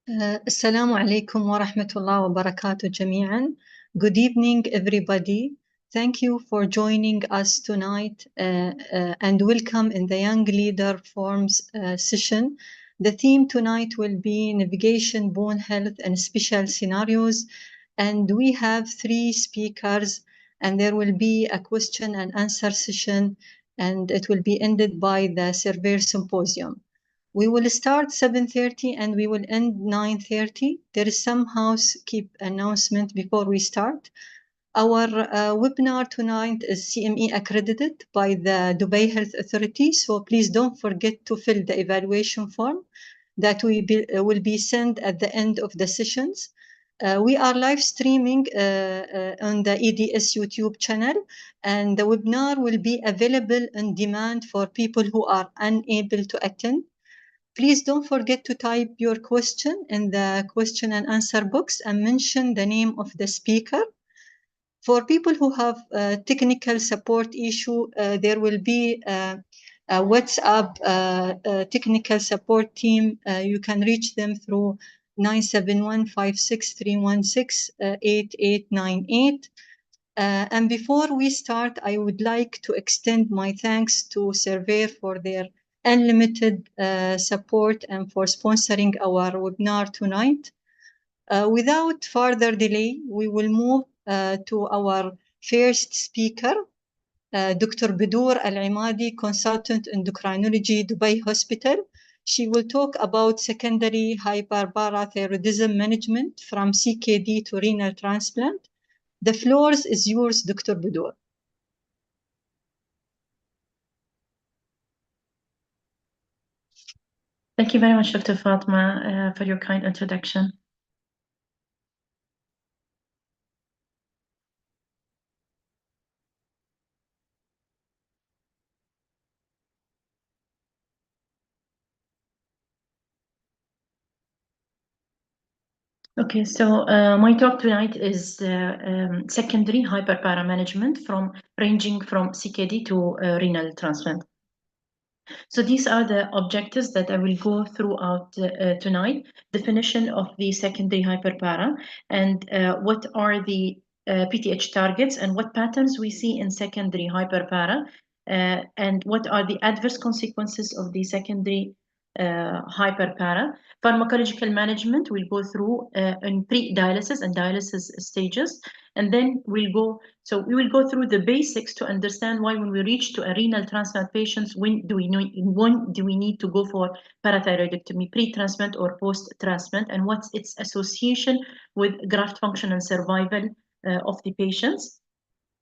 Assalamu alaikum wa rahmatullahi wa barakatuh jami'an. Good evening, everybody. Thank you for joining us tonight and welcome in the Young Leader Forums session. The theme tonight will be navigation, bone health, and special scenarios. And we have 3 speakers, and there will be a question and answer session, and it will be ended by the survey symposium. We will start 7:30 and we will end 9:30. There is some housekeeping announcement before we start. Our webinar tonight is CME accredited by the Dubai Health Authority, so please don't forget to fill the evaluation form that will be sent at the end of the sessions. We are live streaming on the EDS YouTube channel, and the webinar will be available on demand for people who are unable to attend. Please don't forget to type your question in the question and answer box and mention the name of the speaker. For people who have technical support issue, there will be a WhatsApp technical support team. You can reach them through 971-56316-8898. And before we start, I would like to extend my thanks to Surveyor for their unlimited support and for sponsoring our webinar tonight. Without further delay, we will move to our first speaker, Dr. Budur Al-Imadi, Consultant Endocrinology, Dubai Hospital. She will talk about secondary hyperparathyroidism management from CKD to renal transplant. The floor is yours, Dr. Budur. Thank you very much, Dr. Fatma, for your kind introduction. Okay, so my talk tonight is secondary hyperpara management ranging from CKD to renal transplant. So these are the objectives that I will go throughout tonight. Definition of the secondary hyperpara and what are the PTH targets and what patterns we see in secondary hyperpara and what are the adverse consequences of the secondary hyperpara. Pharmacological management will go through in pre-dialysis and dialysis stages, and then we will go through the basics to understand why when we reach to a renal transplant patients, when do we need to go for parathyroidectomy, pre-transplant or post-transplant, and what's its association with graft function and survival of the patients.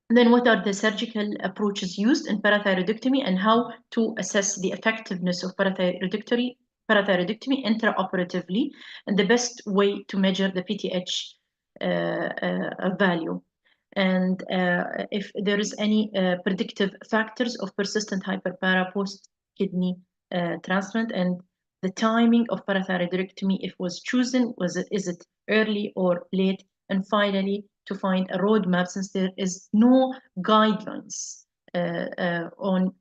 And then what are the surgical approaches used in parathyroidectomy and how to assess the effectiveness of parathyroidectomy intraoperatively, and the best way to measure the PTH value. And if there is any predictive factors of persistent hyperpara post-kidney transplant, and the timing of parathyroidectomy, if was chosen, is it early or late, and finally to find a roadmap, since there is no guidelines on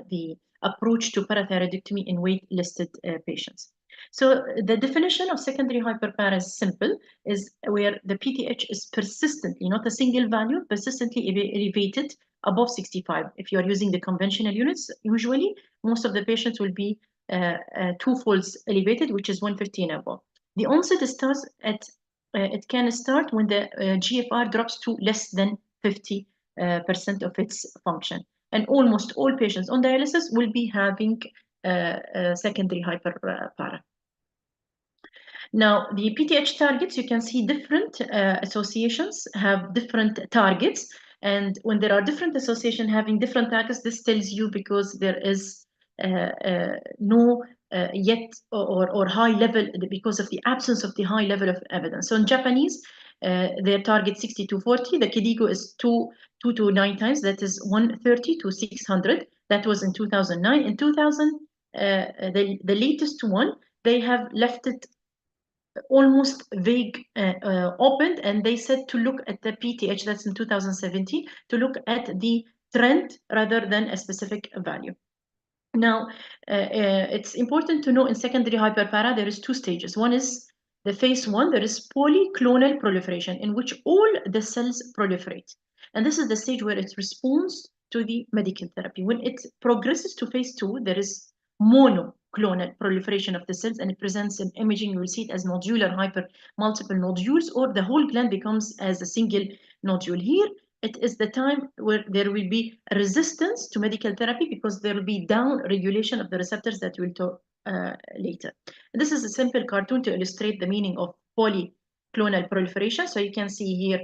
the approach to parathyroidectomy in wait-listed patients. So the definition of secondary hyperpara is simple, is where the PTH is persistently, not a single value, persistently elevated above 65. If you are using the conventional units, usually most of the patients will be two-folds elevated, which is 150 and above. The onset starts at it can start when the GFR drops to less than 50% of its function. And almost all patients on dialysis will be having secondary hyperpara. Now, the PTH targets, you can see different associations have different targets. And when there are different associations having different targets, this tells you because there is no yet or high level, because of the absence of the high level of evidence. So in Japanese, their target 60 to 40, the KDIGO is 2 to 9 times, that is 130 to 600. That was in 2009. In 2000, the latest one, they have left it almost vague opened, and they said to look at the PTH, that's in 2017, to look at the trend rather than a specific value. Now, it's important to know in secondary hyperpara, there is two stages. One is the phase 1, there is polyclonal proliferation, in which all the cells proliferate. And this is the stage where it responds to the medical therapy. When it progresses to phase 2, there is monoclonal proliferation of the cells, and it presents in imaging. You will see it as nodular multiple nodules, or the whole gland becomes as a single nodule. Here, it is the time where there will be resistance to medical therapy because there will be down regulation of the receptors that we'll talk later. And this is a simple cartoon to illustrate the meaning of polyclonal proliferation. So you can see here,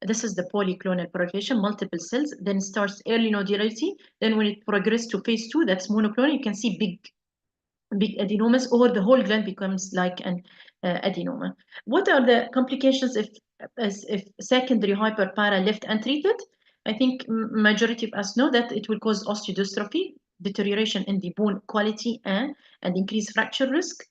this is the polyclonal proliferation, multiple cells, then starts early nodularity. Then when it progresses to phase 2, that's monoclonal, you can see big adenomas, or the whole gland becomes like an adenoma. What are the complications if secondary hyperpara left untreated? I think majority of us know that it will cause osteodystrophy, deterioration in the bone quality, and increased fracture risk.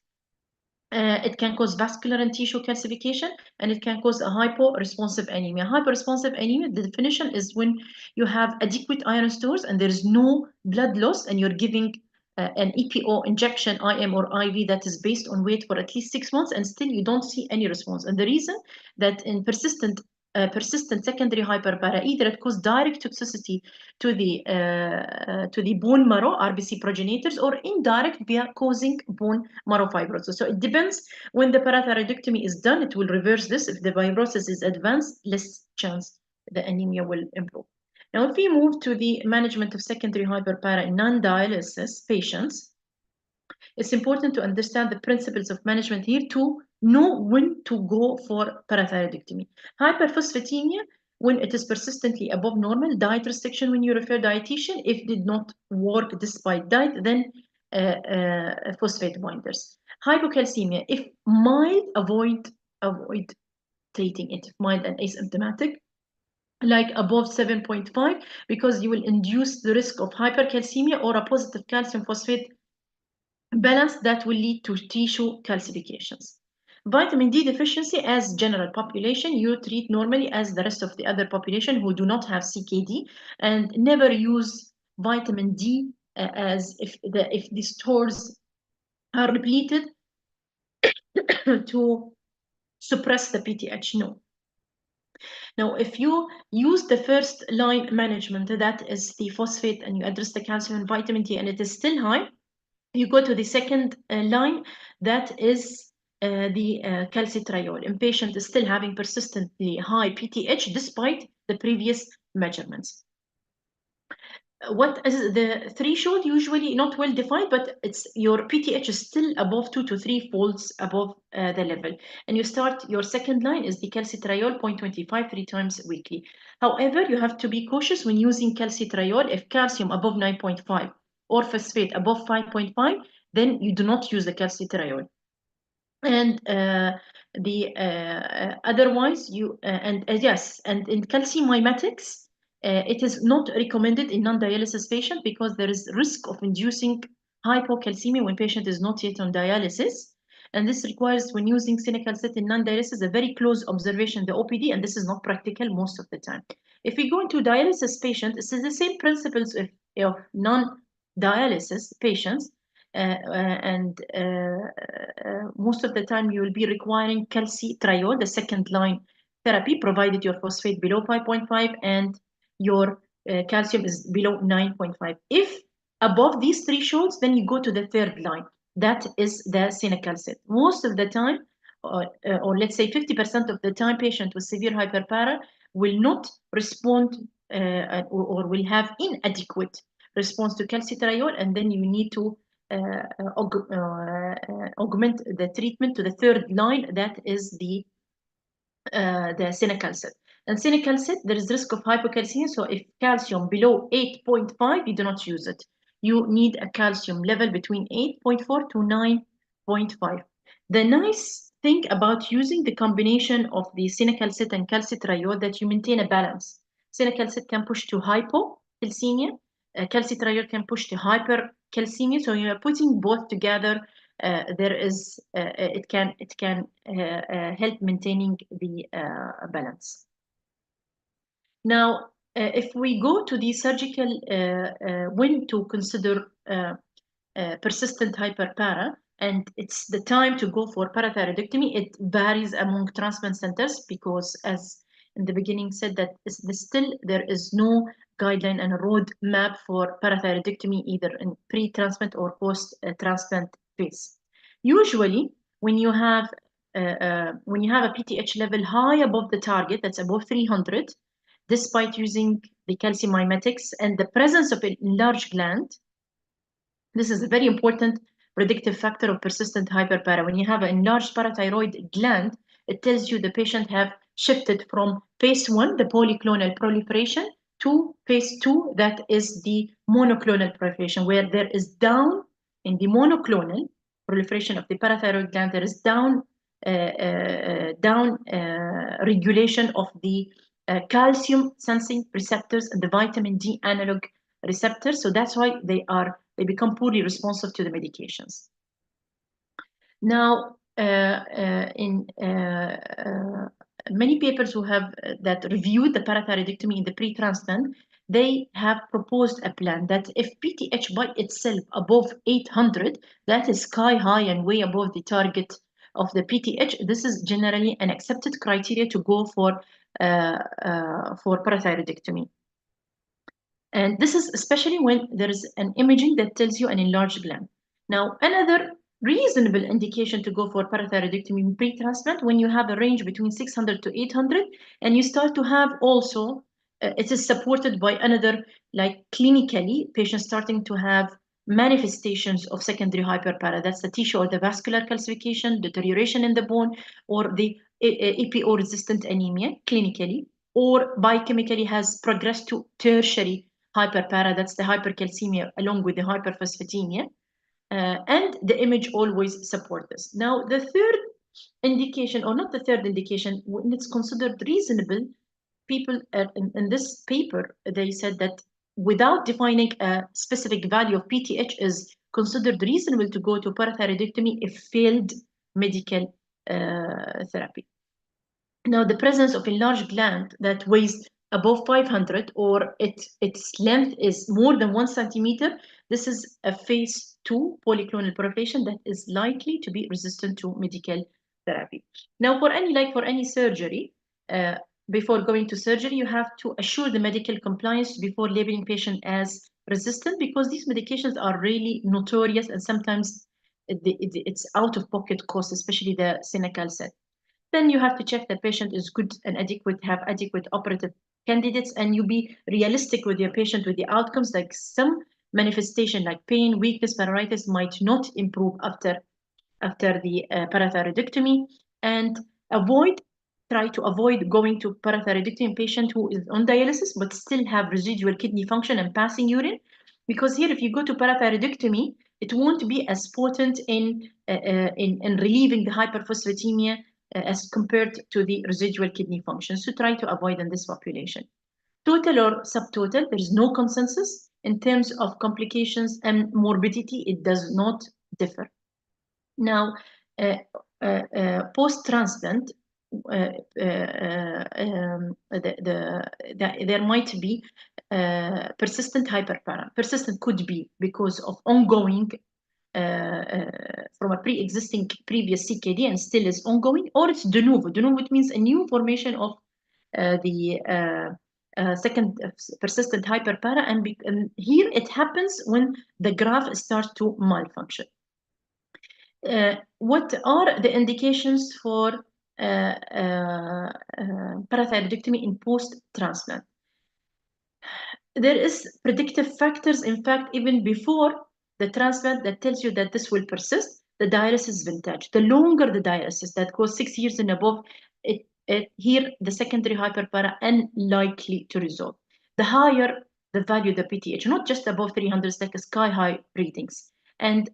It can cause vascular and tissue calcification, and it can cause a hypo-responsive anemia. Hyper-responsive anemia, the definition is when you have adequate iron stores and there is no blood loss, and you're giving an EPO injection, IM or IV, that is based on weight for at least 6 months, and still you don't see any response. And the reason that in persistent secondary hyperpara, either it causes direct toxicity to the bone marrow, RBC progenitors, or indirect via causing bone marrow fibrosis. So it depends. When the parathyroidectomy is done, it will reverse this. If the fibrosis is advanced, less chance the anemia will improve. Now, if we move to the management of secondary hyperpara in non-dialysis patients, it's important to understand the principles of management here to know when to go for parathyroidectomy. Hyperphosphatemia, when it is persistently above normal, diet restriction when you refer dietitian. If did not work despite diet, then phosphate binders. Hypocalcemia, if mild, avoid treating it. If mild and asymptomatic, like above 7.5, because you will induce the risk of hypercalcemia or a positive calcium phosphate balance that will lead to tissue calcifications. Vitamin D deficiency, as general population, you treat normally as the rest of the other population who do not have CKD, and never use vitamin D as if the stores are depleted to suppress the PTH. No. Now, if you use the first line management, that is the phosphate, and you address the calcium and vitamin D, and it is still high, you go to the second line, that is the calcitriol. In patient is still having persistently high PTH despite the previous measurements. What is the threshold? Usually not well defined, but it's your PTH is still above 2 to 3 folds above the level. And you start your second line is the calcitriol 0.25 3 times weekly. However, you have to be cautious when using calcitriol. If calcium above 9.5 or phosphate above 5.5, then you do not use the calcitriol. And otherwise, you yes, and in calcium mimetics, it is not recommended in non-dialysis patient because there is risk of inducing hypocalcemia when patient is not yet on dialysis. And this requires, when using cinacalcet in non-dialysis, a very close observation, the OPD, and this is not practical most of the time. If we go into dialysis patient, this is the same principles of non-dialysis patients. Most of the time you will be requiring calcitriol, the second line therapy, provided your phosphate below 5.5 and your calcium is below 9.5. If above these thresholds, then you go to the third line. That is the cinacalcet. Most of the time, or let's say 50% of the time, patient with severe hyperpara will not respond or will have inadequate response to calcitriol, and then you need to augment the treatment to the third line, that is the cinacalcet. And cinacalcet, there is risk of hypocalcemia, so if calcium below 8.5, you do not use it. You need a calcium level between 8.4 to 9.5. The nice thing about using the combination of the cinacalcet and calcitriol that you maintain a balance. Cinacalcet can push to hypocalcemia, calcitriol can push to hypercalcemia, so you are putting both together. It can help maintaining the balance. Now, if we go to the surgical, when to consider persistent hyperpara, and it's the time to go for parathyroidectomy. It varies among transplant centers because, as in the beginning said, that still there is no guideline and a road map for parathyroidectomy either in pre-transplant or post-transplant phase. Usually, when you have a PTH level high above the target, that's above 300, despite using the calcium mimetics and the presence of an enlarged gland, this is a very important predictive factor of persistent hyperpara. When you have an enlarged parathyroid gland, it tells you the patient have shifted from phase 1, the polyclonal proliferation, to phase 2, that is the monoclonal proliferation, where there is down in the monoclonal proliferation of the parathyroid gland, there is down regulation of the calcium sensing receptors and the vitamin D analog receptors. So that's why they become poorly responsive to the medications. Now, in many papers who have that reviewed the parathyroidectomy in the pre-transplant, they have proposed a plan that if PTH by itself above 800, that is sky high and way above the target of the PTH, this is generally an accepted criteria to go for parathyroidectomy. And this is especially when there is an imaging that tells you an enlarged gland. Now, another reasonable indication to go for parathyroidectomy in pre-transplant, when you have a range between 600 to 800, and you start to have also, it is supported by another, like clinically, patients starting to have manifestations of secondary hyperpara. That's the tissue or the vascular calcification, deterioration in the bone, or the EPO-resistant anemia clinically, or biochemically has progressed to tertiary hyperpara, that's the hypercalcemia along with the hyperphosphatemia, and the image always support this. Now, the third indication, or not the third indication, when it's considered reasonable, people in this paper, they said that without defining a specific value of PTH is considered reasonable to go to parathyroidectomy if failed medical therapy. Now, the presence of enlarged gland that weighs above 500 or its length is more than 1 centimeter, this is a phase 2 polyclonal proliferation that is likely to be resistant to medical therapy. Now, for any surgery, before going to surgery, you have to assure the medical compliance before labeling patient as resistant, because these medications are really notorious and sometimes it's out-of-pocket cost, especially the Cinacalcet. Then you have to check the patient is good and have adequate operative candidates, and you be realistic with your patient with the outcomes. Like some manifestation like pain, weakness, paralysis might not improve after the parathyroidectomy, and try to avoid going to parathyroidectomy in patient who is on dialysis but still have residual kidney function and passing urine, because here if you go to parathyroidectomy, it won't be as potent in relieving the hyperphosphatemia as compared to the residual kidney function. So try to avoid in this population. Total or subtotal, there is no consensus. In terms of complications and morbidity, it does not differ. Now, post-transplant, there might be persistent hyperpara. Persistent could be because of ongoing from a pre-existing previous CKD and still is ongoing, or it's de novo. De novo, it means a new formation of the second persistent hyperpara, and here it happens when the graft starts to malfunction. What are the indications for parathyroidectomy in post-transplant? There is predictive factors, in fact, even before the transplant, that tells you that this will persist. The dialysis vintage, the longer the dialysis that goes 6 years and above, here the secondary hyperpara unlikely to resolve. The higher the value of the PTH, not just above 300, like sky high readings, and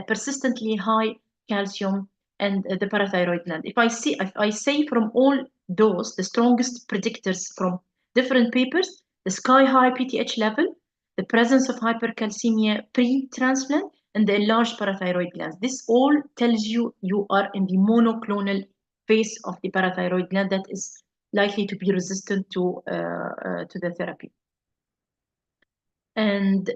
persistently high calcium and the parathyroid gland. If I say from all those, the strongest predictors from different papers, the sky high PTH level, the presence of hypercalcemia pre-transplant, and the enlarged parathyroid glands. This all tells you are in the monoclonal phase of the parathyroid gland that is likely to be resistant to the therapy. And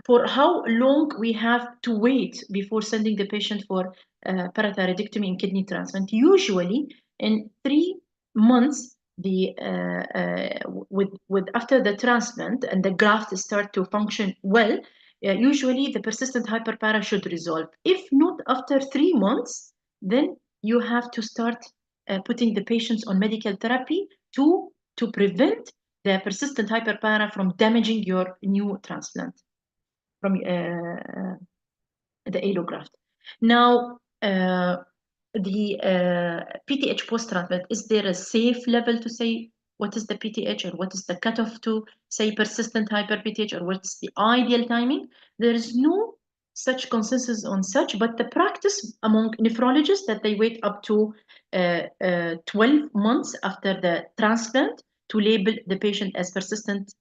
for how long we have to wait before sending the patient for parathyroidectomy and kidney transplant. Usually, in 3 months, with after the transplant and the graft start to function well, usually the persistent hyperpara should resolve. If not after 3 months, then you have to start putting the patients on medical therapy to prevent the persistent hyperpara from damaging your new transplant from the allograft. Now, the PTH post-transplant, is there a safe level to say what is the PTH or what is the cutoff to say persistent hyper-PTH or what's the ideal timing? There is no such consensus on such, but the practice among nephrologists that they wait up to 12 months after the transplant to label the patient as persistent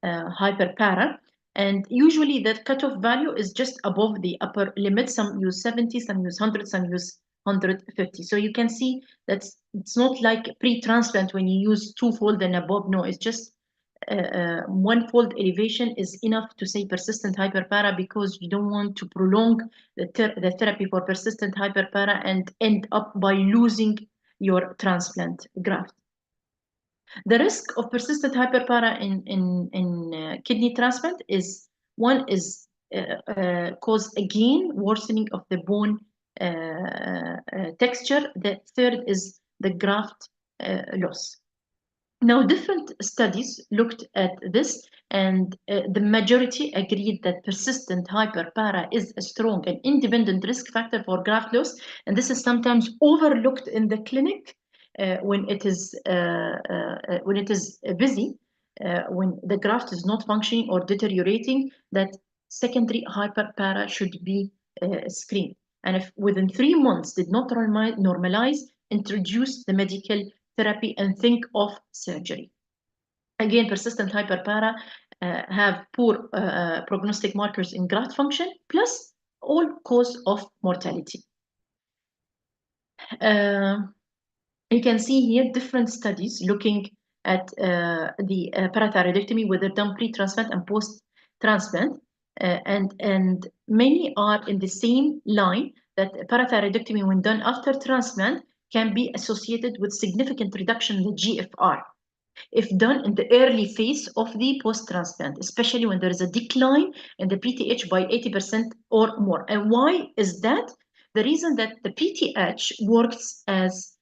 hyperpara. And usually the cutoff value is just above the upper limit. Some use 70, some use 100, some use 150. So you can see that it's not like pre-transplant when you use twofold and above. No, it's just one-fold elevation is enough to say persistent hyperpara, because you don't want to prolong the therapy for persistent hyperpara and end up by losing your transplant graft. The risk of persistent hyperpara in kidney transplant is, one is cause again worsening of the bone texture. The third is the graft loss. Now, different studies looked at this, and the majority agreed that persistent hyperpara is a strong and independent risk factor for graft loss, and this is sometimes overlooked in the clinic when it is busy, when the graft is not functioning or deteriorating, that secondary hyperpara should be screened. And if within 3 months did not normalize, introduce the medical therapy and think of surgery. Again, persistent hyperpara have poor prognostic markers in graft function, plus all cause of mortality. You can see here different studies looking at the parathyroidectomy, whether done pre-transplant and post-transplant, and many are in the same line, that parathyroidectomy when done after transplant can be associated with significant reduction in the GFR if done in the early phase of the post-transplant, especially when there is a decline in the PTH by 80% or more. And why is that? The reason that the PTH works as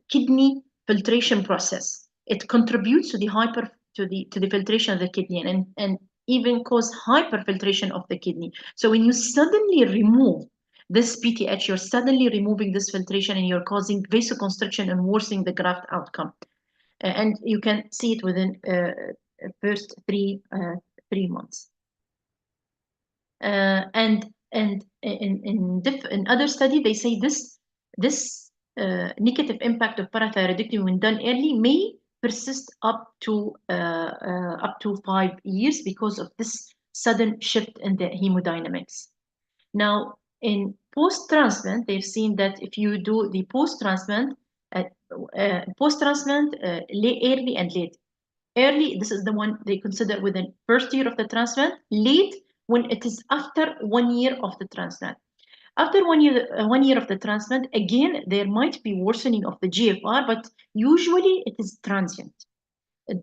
kidney filtration process. It contributes to the filtration of the kidney and even cause hyperfiltration of the kidney. So when you suddenly remove this PTH, you're suddenly removing this filtration and you're causing vasoconstriction and worsening the graft outcome. And you can see it within first three months. And in other study, they say this negative impact of parathyroidectomy when done early may persist up to 5 years because of this sudden shift in the hemodynamics. Now, in post-transplant, they've seen that if you do the post-transplant, early and late. Early, this is the one they consider within first year of the transplant. Late, when it is after 1 year of the transplant. After 1 year of the transplant, again, there might be worsening of the GFR, but usually it is transient.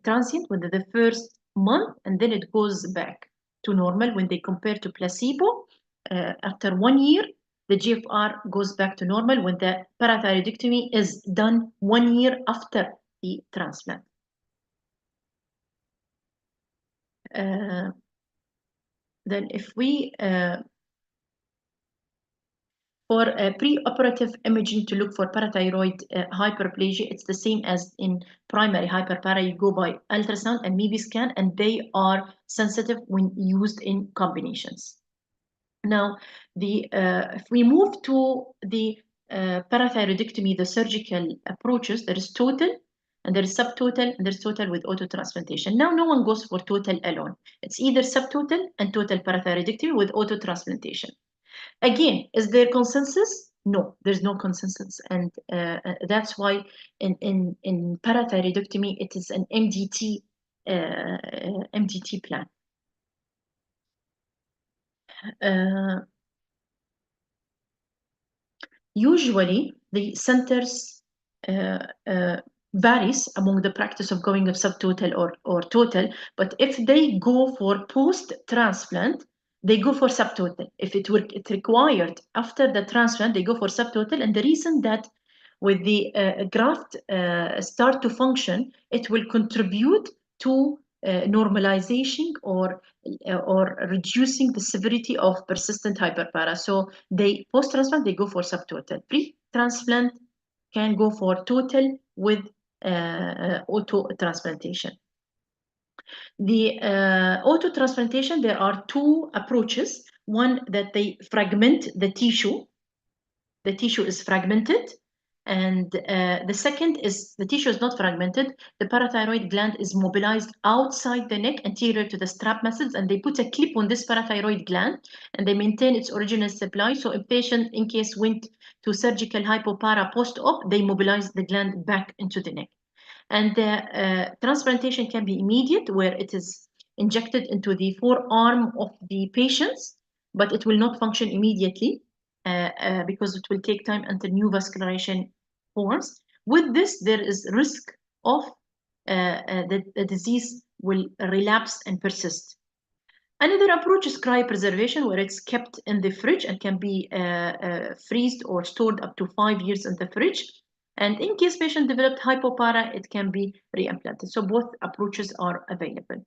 Transient within the first month, and then it goes back to normal when they compare to placebo. After 1 year, the GFR goes back to normal when the parathyroidectomy is done 1 year after the transplant. Then if we, for preoperative imaging to look for parathyroid hyperplasia, it's the same as in primary hyperpara. You go by ultrasound and MEB scan, and they are sensitive when used in combinations. Now, if we move to the parathyroidectomy, the surgical approaches, there is total, and there is subtotal, and there's total with autotransplantation. Now, no one goes for total alone. It's either subtotal and total parathyroidectomy with autotransplantation. Again, is there consensus? No, there's no consensus, and that's why in parathyroidectomy it is an MDT MDT plan. Usually, the centers varies among the practice of going of subtotal or total, but if they go for post-transplant, they go for subtotal. If it required after the transplant, they go for subtotal, and the reason that with the graft start to function, it will contribute to normalization or reducing the severity of persistent hyperpara. So they post-transplant, they go for subtotal. Pre-transplant can go for total with auto-transplantation. The auto-transplantation, there are two approaches. One, that they fragment the tissue. The tissue is fragmented. And the second is the tissue is not fragmented. The parathyroid gland is mobilized outside the neck, anterior to the strap muscles, and they put a clip on this parathyroid gland, and they maintain its original supply. So a patient, in case went to surgical hypopara post-op, they mobilize the gland back into the neck. And the transplantation can be immediate, where it is injected into the forearm of the patients, but it will not function immediately because it will take time until new vascularization forms. With this, there is risk of the disease will relapse and persist. Another approach is cryopreservation, where it's kept in the fridge and can be freezed or stored up to 5 years in the fridge. And in case patient developed hypopara, it can be reimplanted. So both approaches are available.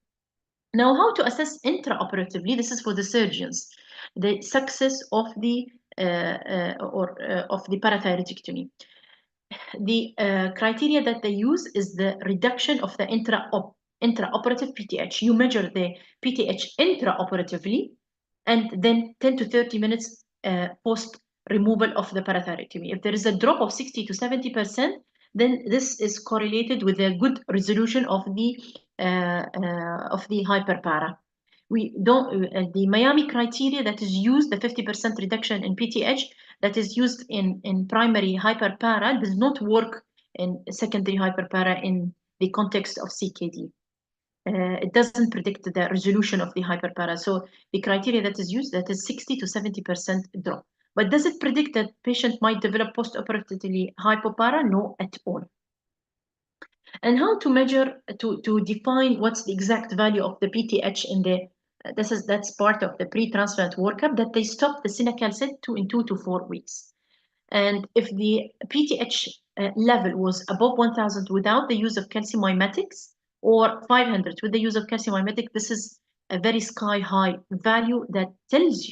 Now, how to assess intraoperatively? This is for the surgeons, the success of the of the parathyroidectomy. The criteria that they use is the reduction of the intraoperative PTH. You measure the PTH intraoperatively, and then 10 to 30 minutes post removal of the parathyroidectomy. If there is a drop of 60 to 70%, then this is correlated with a good resolution of the hyperpara. We don't the Miami criteria that is used, the 50% reduction in PTH that is used in primary hyperpara, does not work in secondary hyperpara in the context of CKD. It doesn't predict the resolution of the hyperpara. So the criteria that is used, that is 60 to 70% drop. But does it predict that patient might develop post-operatively hypopara? No, at all. And how to measure, to define what's the exact value of the PTH in the, that's part of the pre-transplant workup, that they stop the cinacalcet in 2 to 4 weeks. And if the PTH level was above 1,000 without the use of calcium mimetics, or 500 with the use of calcium mimetic, this is a very sky-high value that tells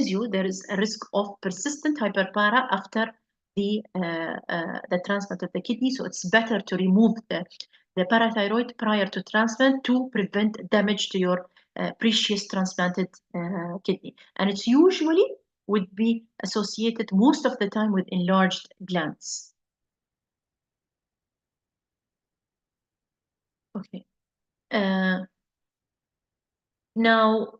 you there is a risk of persistent hyperpara after the transplant of the kidney. So it's better to remove the parathyroid prior to transplant to prevent damage to your precious transplanted kidney. And it's usually would be associated most of the time with enlarged glands. Okay. Now,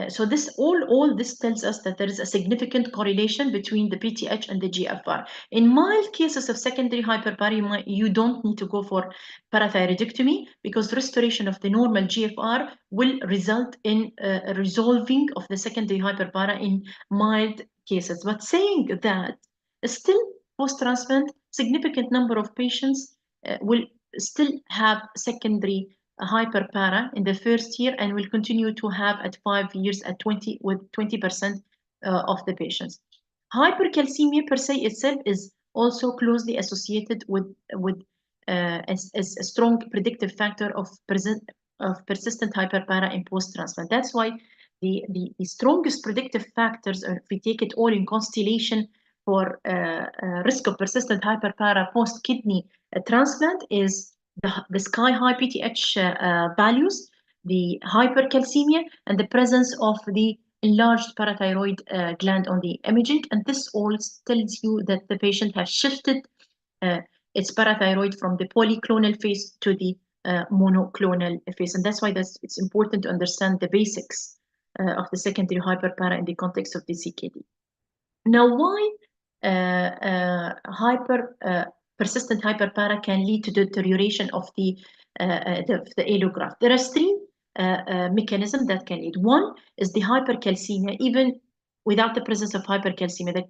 so this all this tells us that there is a significant correlation between the PTH and the GFR. In mild cases of secondary hyperpara, you don't need to go for parathyroidectomy, because restoration of the normal GFR will result in resolving of the secondary hyperpara in mild cases. But saying that, still post-transplant, significant number of patients will still have secondary hyperpara in the first year, and will continue to have at 5 years at 20% of the patients. Hypercalcemia per se itself is also closely associated with as a strong predictive factor of persistent hyperpara in post-transplant. That's why the strongest predictive factors, if we take it all in constellation for risk of persistent hyperpara post-kidney transplant, is the sky-high PTH values, the hypercalcemia, and the presence of the enlarged parathyroid gland on the imaging. And this all tells you that the patient has shifted its parathyroid from the polyclonal phase to the monoclonal phase. And that's why it's important to understand the basics of the secondary hyperpara in the context of the CKD. Now, why persistent hyperpara can lead to deterioration of the allograft. There are three mechanisms that can lead. One is the hypercalcemia. Even without the presence of hypercalcemia,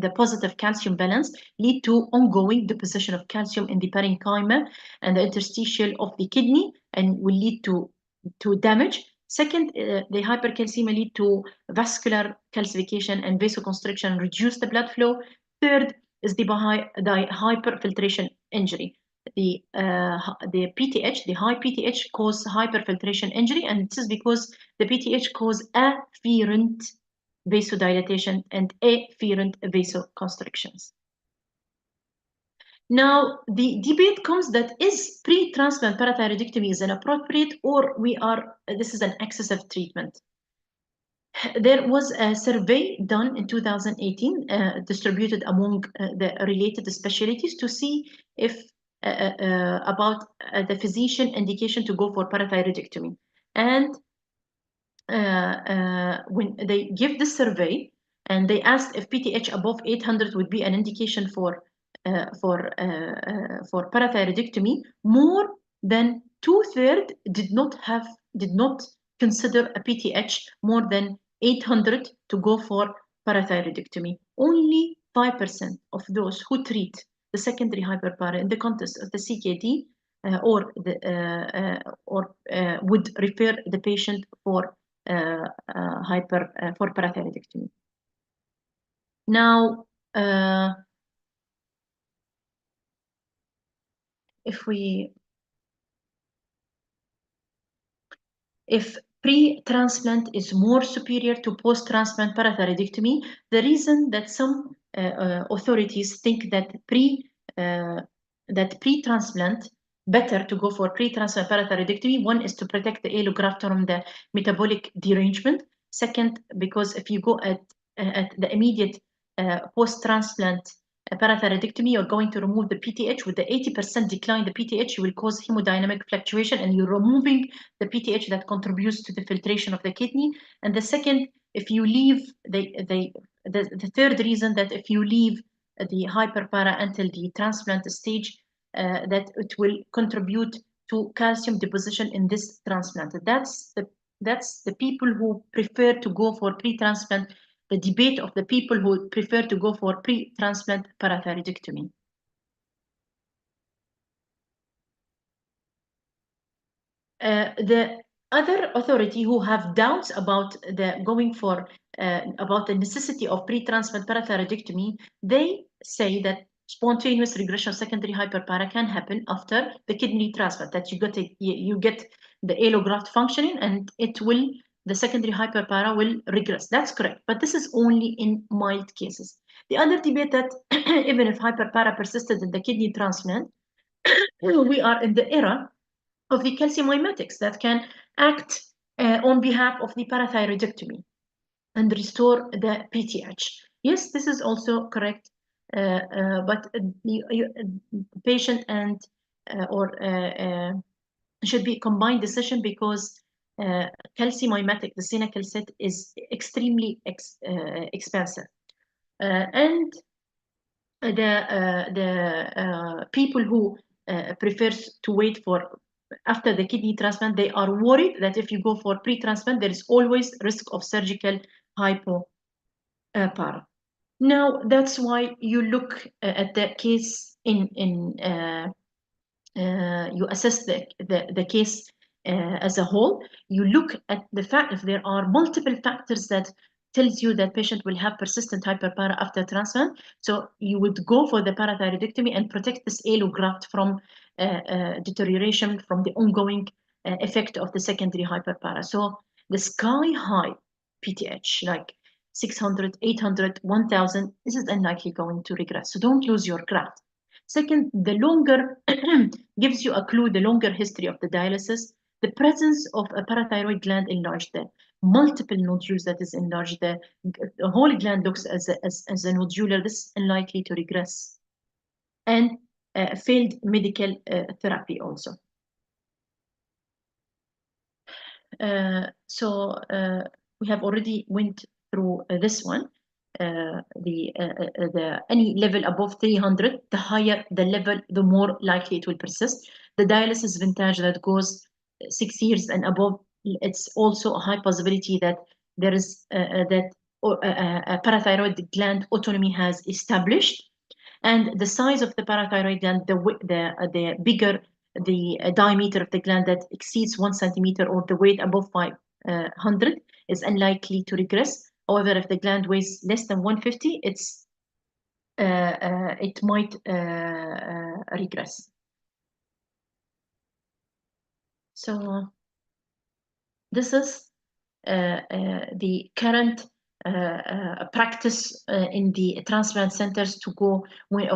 the positive calcium balance lead to ongoing deposition of calcium in the parenchyma and the interstitial of the kidney and will lead to damage. Second, the hypercalcemia lead to vascular calcification and vasoconstriction and reduce the blood flow. Third is the hyperfiltration injury. The PTH, the high PTH cause hyperfiltration injury, and this is because the PTH cause afferent vasodilatation and afferent vasoconstrictions. Now, the debate comes that is pre-transplant parathyroidectomy is inappropriate or this is an excessive treatment. There was a survey done in 2018 distributed among the related specialties to see if about the physician indication to go for parathyroidectomy. And when they give this survey and they asked if PTH above 800 would be an indication for parathyroidectomy, more than 2/3 did not consider a PTH more than 800 to go for parathyroidectomy. Only 5% of those who treat the secondary hyperpara in the context of the CKD would refer the patient for parathyroidectomy. Now, if pre-transplant is more superior to post-transplant parathyroidectomy, the reason that some authorities think that pre-transplant better to go for pre-transplant parathyroidectomy, one is to protect the allograft from the metabolic derangement. Second, because if you go at the immediate post-transplant parathyroidectomy, you're going to remove the PTH. With the 80% decline in the PTH, you will cause hemodynamic fluctuation, and you're removing the PTH that contributes to the filtration of the kidney. And the second, if you leave the third reason that if you leave the hyperpara until the transplant stage, that it will contribute to calcium deposition in this transplant. That's the people who prefer to go for pre-transplant. The debate of the people who prefer to go for pre-transplant parathyroidectomy. The other authority who have doubts about about the necessity of pre-transplant parathyroidectomy, they say that spontaneous regression of secondary hyperpara can happen after the kidney transplant. That you get the allograft functioning, and the secondary hyperpara will regress. That's correct, but this is only in mild cases. The other debate that even if hyperpara persisted in the kidney transplant, we are in the era of the calcium mimetics that can act on behalf of the parathyroidectomy and restore the PTH. Yes, this is also correct, but the patient and should be combined decision because calcium mimetic, the cinacalcet, is extremely expensive, and the people who prefers to wait for after the kidney transplant, they are worried that if you go for pre-transplant, there is always risk of surgical hypopara. Now, that's why you look at the case you assess the case as a whole. You look at the fact if there are multiple factors that tells you that patient will have persistent hyperpara after transplant. So you would go for the parathyroidectomy and protect this allograft from deterioration from the ongoing effect of the secondary hyperpara. So the sky high PTH, like 600, 800, 1000, this is unlikely going to regress. So don't lose your graft. Second, the longer gives you a clue, the longer history of the dialysis, the presence of a parathyroid gland enlarged, the multiple nodules that is enlarged, the whole gland looks as a nodular, this is unlikely to regress. And failed medical therapy also. So we have already went through this one. any level above 300, the higher the level, the more likely it will persist. The dialysis vintage that goes 6 years and above, it's also a high possibility that there is that parathyroid gland autonomy has established, and the size of the parathyroid gland, the bigger the diameter of the gland that exceeds 1 centimeter or the weight above 500 is unlikely to regress. However, if the gland weighs less than 150, it might regress. So this is the current practice in the transplant centers to go when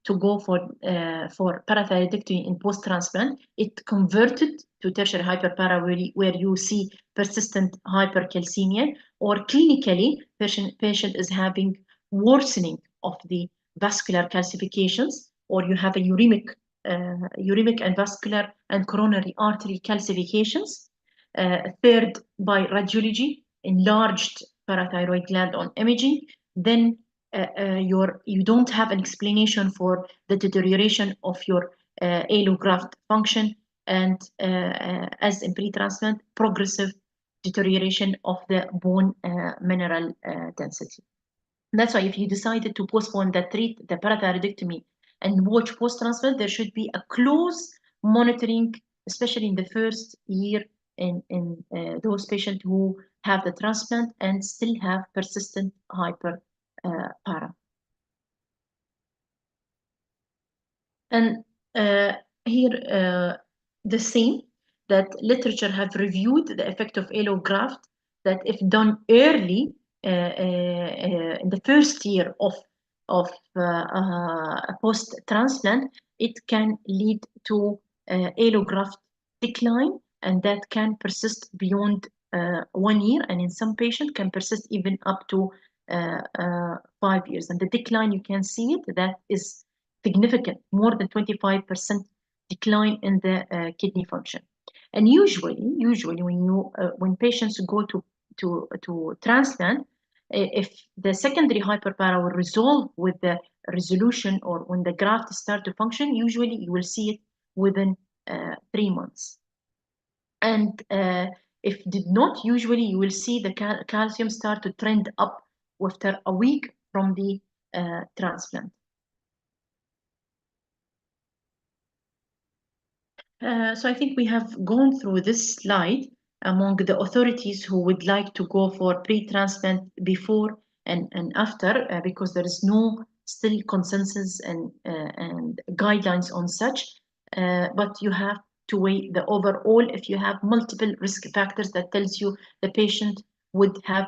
to go for parathyroidectomy in post-transplant. It converted to tertiary hyperpara where you see persistent hypercalcemia, or clinically patient is having worsening of the vascular calcifications, or you have a uremic and vascular and coronary artery calcifications. Third, by radiology, enlarged parathyroid gland on imaging, then you don't have an explanation for the deterioration of your allograft function, and as in pre-transplant, progressive deterioration of the bone mineral density. That's why if you decided to postpone the parathyroidectomy and watch post-transplant, there should be a close monitoring, especially in the first year in those patients who have the transplant and still have persistent hyperpara. And here the same, that literature have reviewed the effect of allograft, that if done early in the first year of post-transplant, it can lead to allograft decline, and that can persist beyond 1 year, and in some patients can persist even up to 5 years. And the decline, you can see it, that is significant, more than 25% decline in the kidney function. And usually when patients go to transplant, if the secondary hyperpara will resolve with the resolution, or when the graft start to function, usually you will see it within 3 months. And if did not, usually you will see the calcium start to trend up after a week from the transplant. So I think we have gone through this slide among the authorities who would like to go for pre-transplant before and after, because there is no still consensus and guidelines on such, but you have to weigh the overall. If you have multiple risk factors, that tells you the patient would have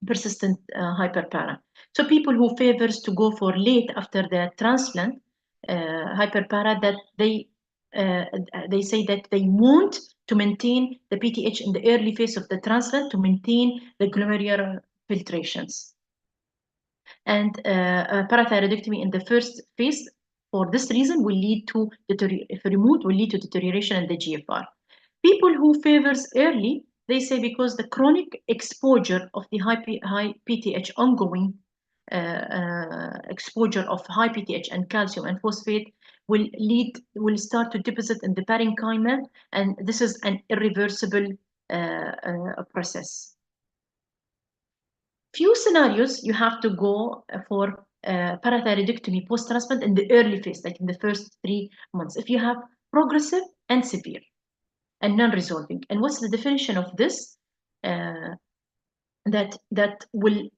persistent hyperpara. So people who favors to go for late after the transplant hyperpara, that they say that they want to maintain the PTH in the early phase of the transplant to maintain the glomerular filtrations. And parathyroidectomy in the first phase, for this reason, will lead to if removed, will lead to deterioration in the GFR. People who favors early, they say because the chronic exposure of the high PTH, ongoing exposure of high PTH and calcium and phosphate will start to deposit in the parenchyma, and this is an irreversible process. Few scenarios you have to go for parathyroidectomy post-transplant in the early phase, like in the first 3 months, if you have progressive and severe and non-resolving. And what's the definition of this? That will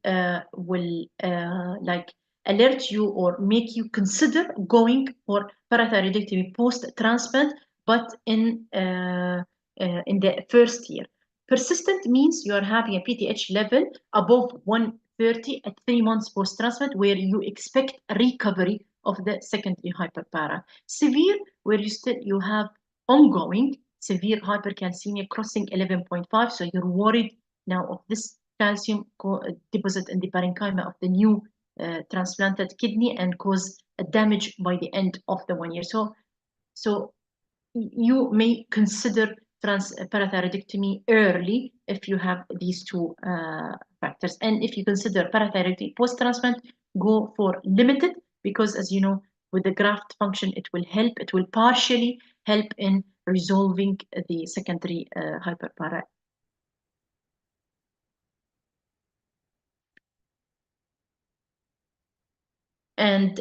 like alert you or make you consider going for parathyroidectomy post-transplant, but in the first year. Persistent means you are having a PTH level above 130 at 3 months post-transplant, where you expect a recovery of the secondary hyperpara. Severe, where you have ongoing severe hypercalcemia crossing 11.5, so you're worried now of this calcium deposit in the parenchyma of the new transplanted kidney and cause a damage by the end of the 1 year. So you may consider parathyroidectomy early if you have these two factors. And if you consider parathyroidectomy post-transplant, go for limited, because as you know, with the graft function, it will partially help in resolving the secondary hyperpara. And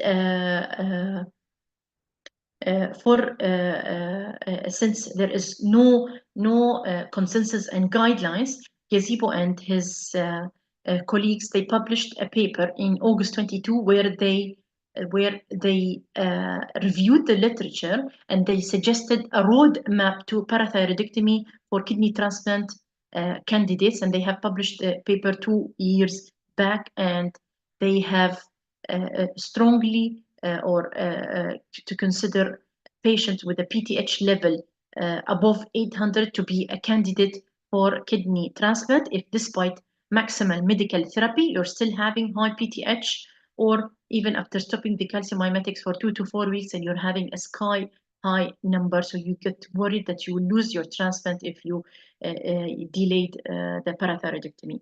since there is no consensus and guidelines, Gazebo and his colleagues, they published a paper in August 22 where they reviewed the literature, and they suggested a roadmap to parathyroidectomy for kidney transplant candidates, and they have published a paper 2 years back, and they have strongly to consider patients with a PTH level above 800 to be a candidate for kidney transplant if, despite maximal medical therapy, you're still having high PTH, or even after stopping the calcium mimetics for 2 to 4 weeks and you're having a sky high number, so you get worried that you will lose your transplant if you delayed the parathyroidectomy.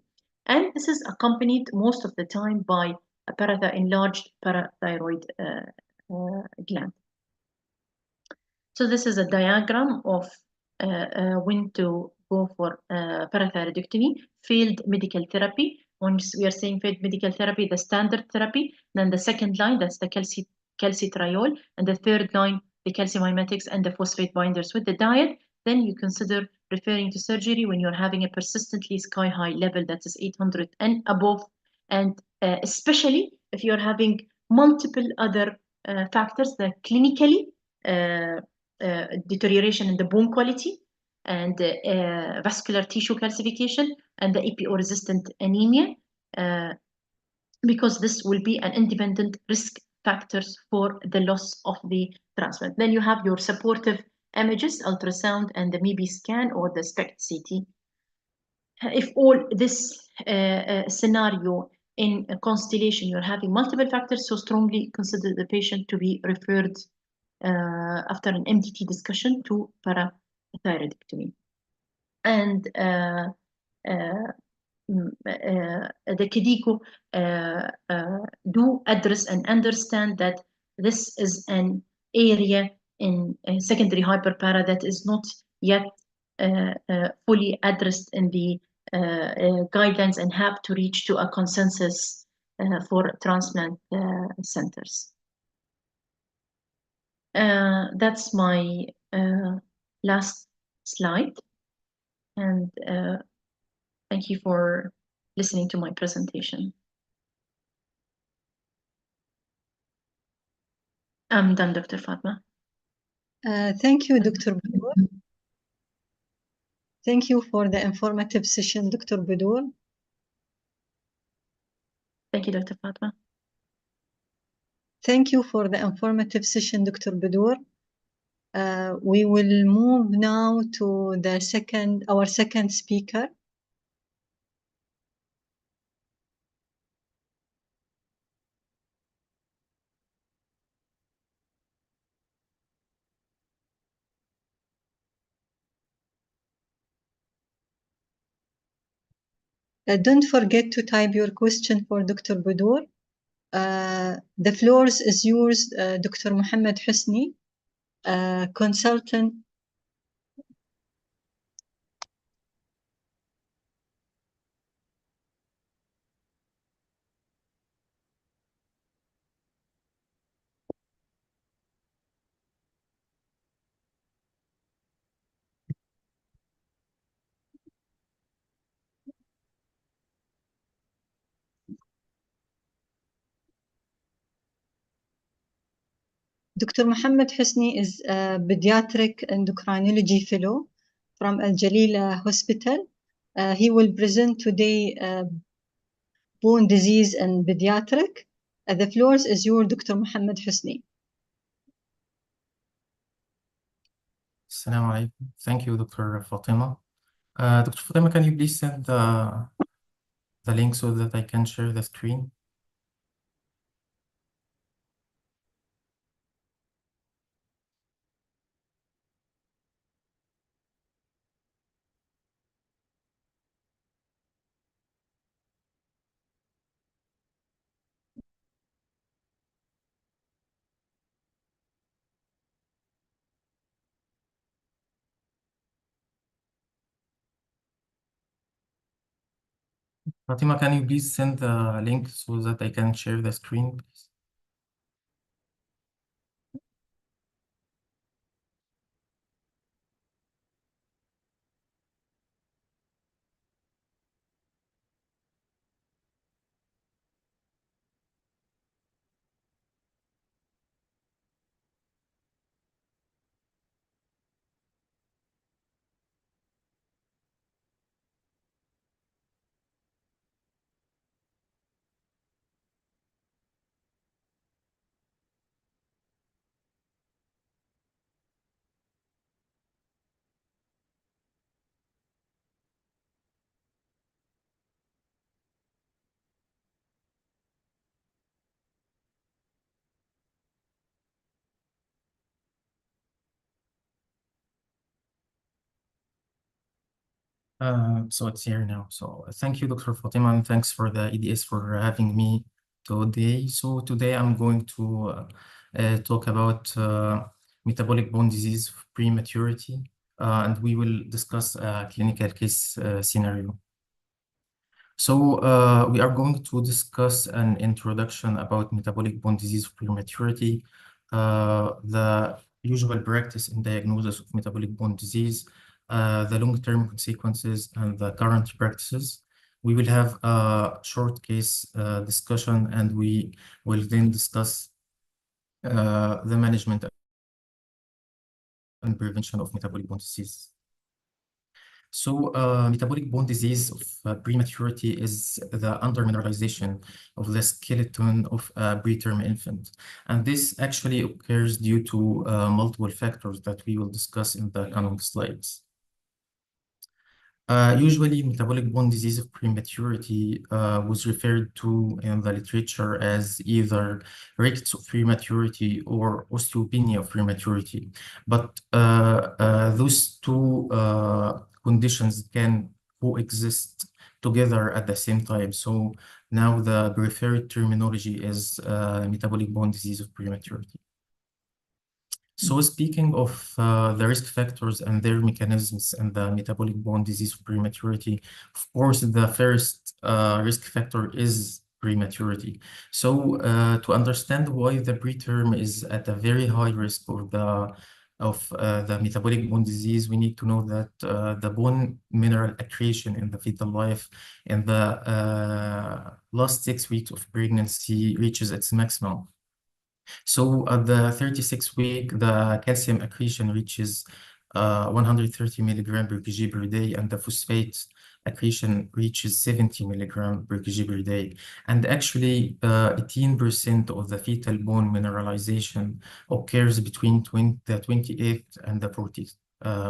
And this is accompanied most of the time by a enlarged parathyroid gland. So this is a diagram of when to go for parathyroidectomy, failed medical therapy. Once we are saying failed medical therapy, the standard therapy, then the second line, that's the calcitriol, and the third line, the calcium mimetics and the phosphate binders with the diet. Then you consider referring to surgery when you're having a persistently sky-high level that is 800 and above, and especially if you're having multiple other factors that clinically deterioration in the bone quality and vascular tissue calcification and the EPO-resistant anemia, because this will be an independent risk factors for the loss of the transplant. Then you have your supportive images, ultrasound, and the MEB scan or the SPECT-CT. If all this scenario in a constellation, you're having multiple factors, so strongly consider the patient to be referred after an MDT discussion to parathyroidectomy. And the KDIGO do address and understand that this is an area in secondary hyperpara that is not yet fully addressed in the guidelines, and have to reach to a consensus for transplant centers. That's my last slide, and thank you for listening to my presentation. I'm done, Dr. Fatma. Thank you, Dr. Budur. Thank you for the informative session, Dr. Budur. Thank you, Dr. Fatma. Thank you for the informative session, Dr. Budur. We will move now to our second speaker. Don't forget to type your question for Dr. Budur. The floor is yours, Dr. Mohammed Husni, consultant. Dr. Mohammed Husni is a pediatric endocrinology fellow from Al Jalila Hospital. He will present today bone disease and pediatric. The floor is yours, Dr. Mohammed Husni. Assalamu alaikum. Thank you, Dr. Fatima. Dr. Fatima, can you please send the link so that I can share the screen? Fatima, can you please send the link so that I can share the screen, please? So it's here now. So thank you, Dr. Fatima, and thanks for the EDS for having me today. So today I'm going to talk about metabolic bone disease prematurity, and we will discuss a clinical case scenario. So we are going to discuss an introduction about metabolic bone disease prematurity, the usual practice in diagnosis of metabolic bone disease, the long-term consequences, and the current practices. We will have a short case discussion, and we will then discuss the management and prevention of metabolic bone disease. So metabolic bone disease of prematurity is the undermineralization of the skeleton of a preterm infant. And this actually occurs due to multiple factors that we will discuss in the coming slides. Usually, metabolic bone disease of prematurity was referred to in the literature as either rickets of prematurity or osteopenia of prematurity. But those two conditions can coexist together at the same time. So now the preferred terminology is metabolic bone disease of prematurity. So speaking of the risk factors and their mechanisms and the metabolic bone disease of prematurity, of course, the first risk factor is prematurity. So to understand why the preterm is at a very high risk of the metabolic bone disease, we need to know that the bone mineral accretion in the fetal life in the last 6 weeks of pregnancy reaches its maximum. So at the 36 week, the calcium accretion reaches 130 milligram per kg per day, and the phosphate accretion reaches 70 milligram per kg per day. And actually, 18% of the fetal bone mineralization occurs between the 28th and the 40th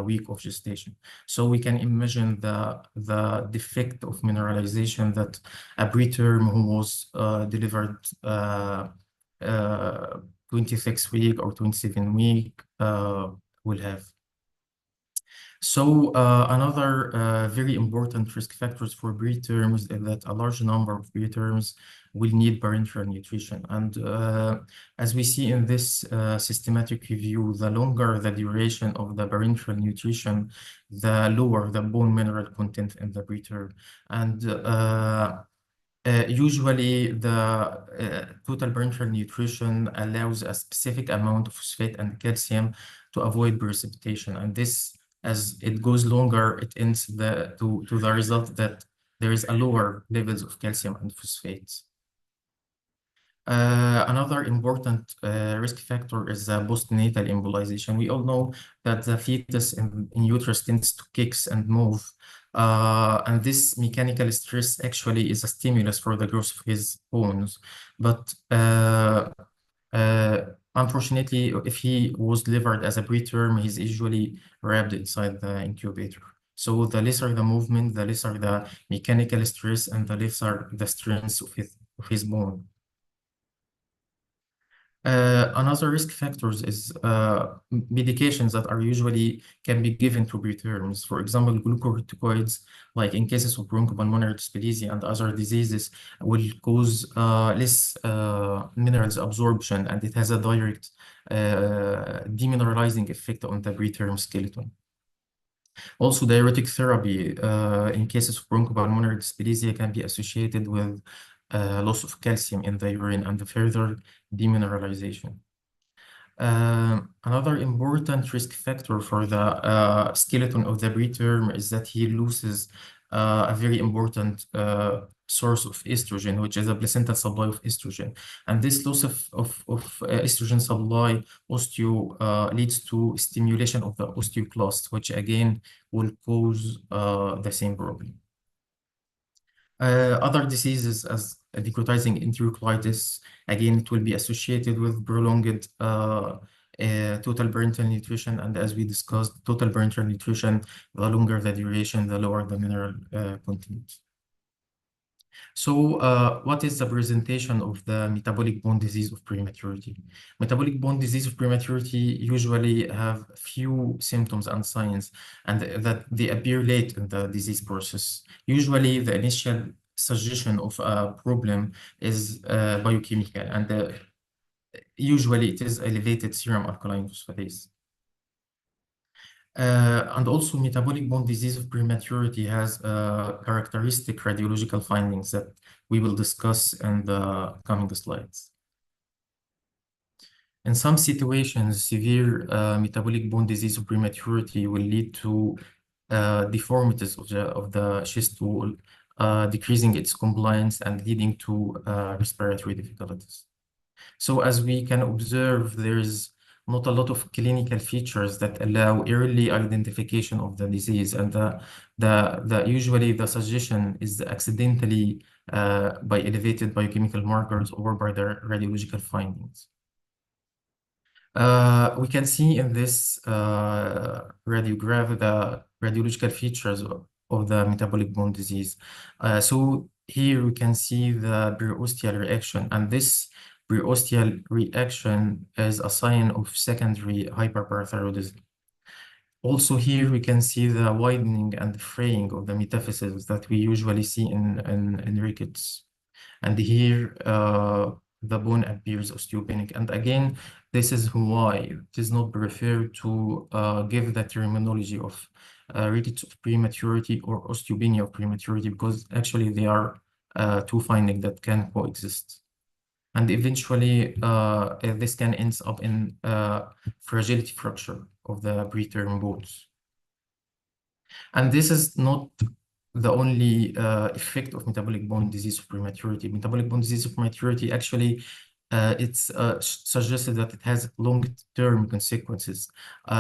week of gestation. So we can imagine the defect of mineralization that a preterm who was delivered 26 week or 27 week will have. So another very important risk factors for preterms is that a large number of preterms will need parenteral nutrition. And as we see in this systematic review, the longer the duration of the parenteral nutrition, the lower the bone mineral content in the preterm. And usually, the total parenteral nutrition allows a specific amount of phosphate and calcium to avoid precipitation. And this, as it goes longer, it ends to the result that there is a lower levels of calcium and phosphates. Another important risk factor is postnatal embolization. We all know that the fetus in uterus tends to kick and move. And this mechanical stress actually is a stimulus for the growth of his bones. But unfortunately, if he was delivered as a preterm, he's usually wrapped inside the incubator. So the lesser the movement, the lesser the mechanical stress, and the lesser the strength of his bone. Another risk factors is medications that are usually can be given to preterms. For example, glucocorticoids, like in cases of bronchopulmonary dysplasia and other diseases, will cause less minerals absorption, and it has a direct demineralizing effect on the preterm skeleton. Also, diuretic therapy in cases of bronchopulmonary dysplasia can be associated with loss of calcium in the urine and further demineralization. Another important risk factor for the skeleton of the preterm is that he loses a very important source of estrogen, which is a placental supply of estrogen. And this loss of estrogen supply leads to stimulation of the osteoclast, which again will cause the same problem. Other diseases as necrotizing enterocolitis, again, it will be associated with prolonged total parenteral nutrition. And as we discussed, total parenteral nutrition, the longer the duration, the lower the mineral content. So what is the presentation of the metabolic bone disease of prematurity? Metabolic bone disease of prematurity usually have few symptoms and signs, and that they appear late in the disease process. Usually the initial suggestion of a problem is biochemical, and usually it is elevated serum alkaline phosphatase. And also metabolic bone disease of prematurity has characteristic radiological findings that we will discuss in the coming slides. In some situations, severe metabolic bone disease of prematurity will lead to deformities of the chest wall, decreasing its compliance and leading to respiratory difficulties. So as we can observe, there is not a lot of clinical features that allow early identification of the disease, and usually the suggestion is accidentally by elevated biochemical markers or by the radiological findings. We can see in this radiograph the radiological features of the metabolic bone disease. So here we can see the preosteal reaction, and this preosteal reaction is a sign of secondary hyperparathyroidism. Also here we can see the widening and fraying of the metaphyses that we usually see in rickets. And here the bone appears osteopenic. And again, this is why it is not preferred to give the terminology of rickets of prematurity or osteopenia of prematurity, because actually they are two findings that can coexist. And eventually, this can end up in fragility fracture of the preterm bones. And this is not the only effect of metabolic bone disease of prematurity. Metabolic bone disease of prematurity, actually, it's suggested that it has long-term consequences.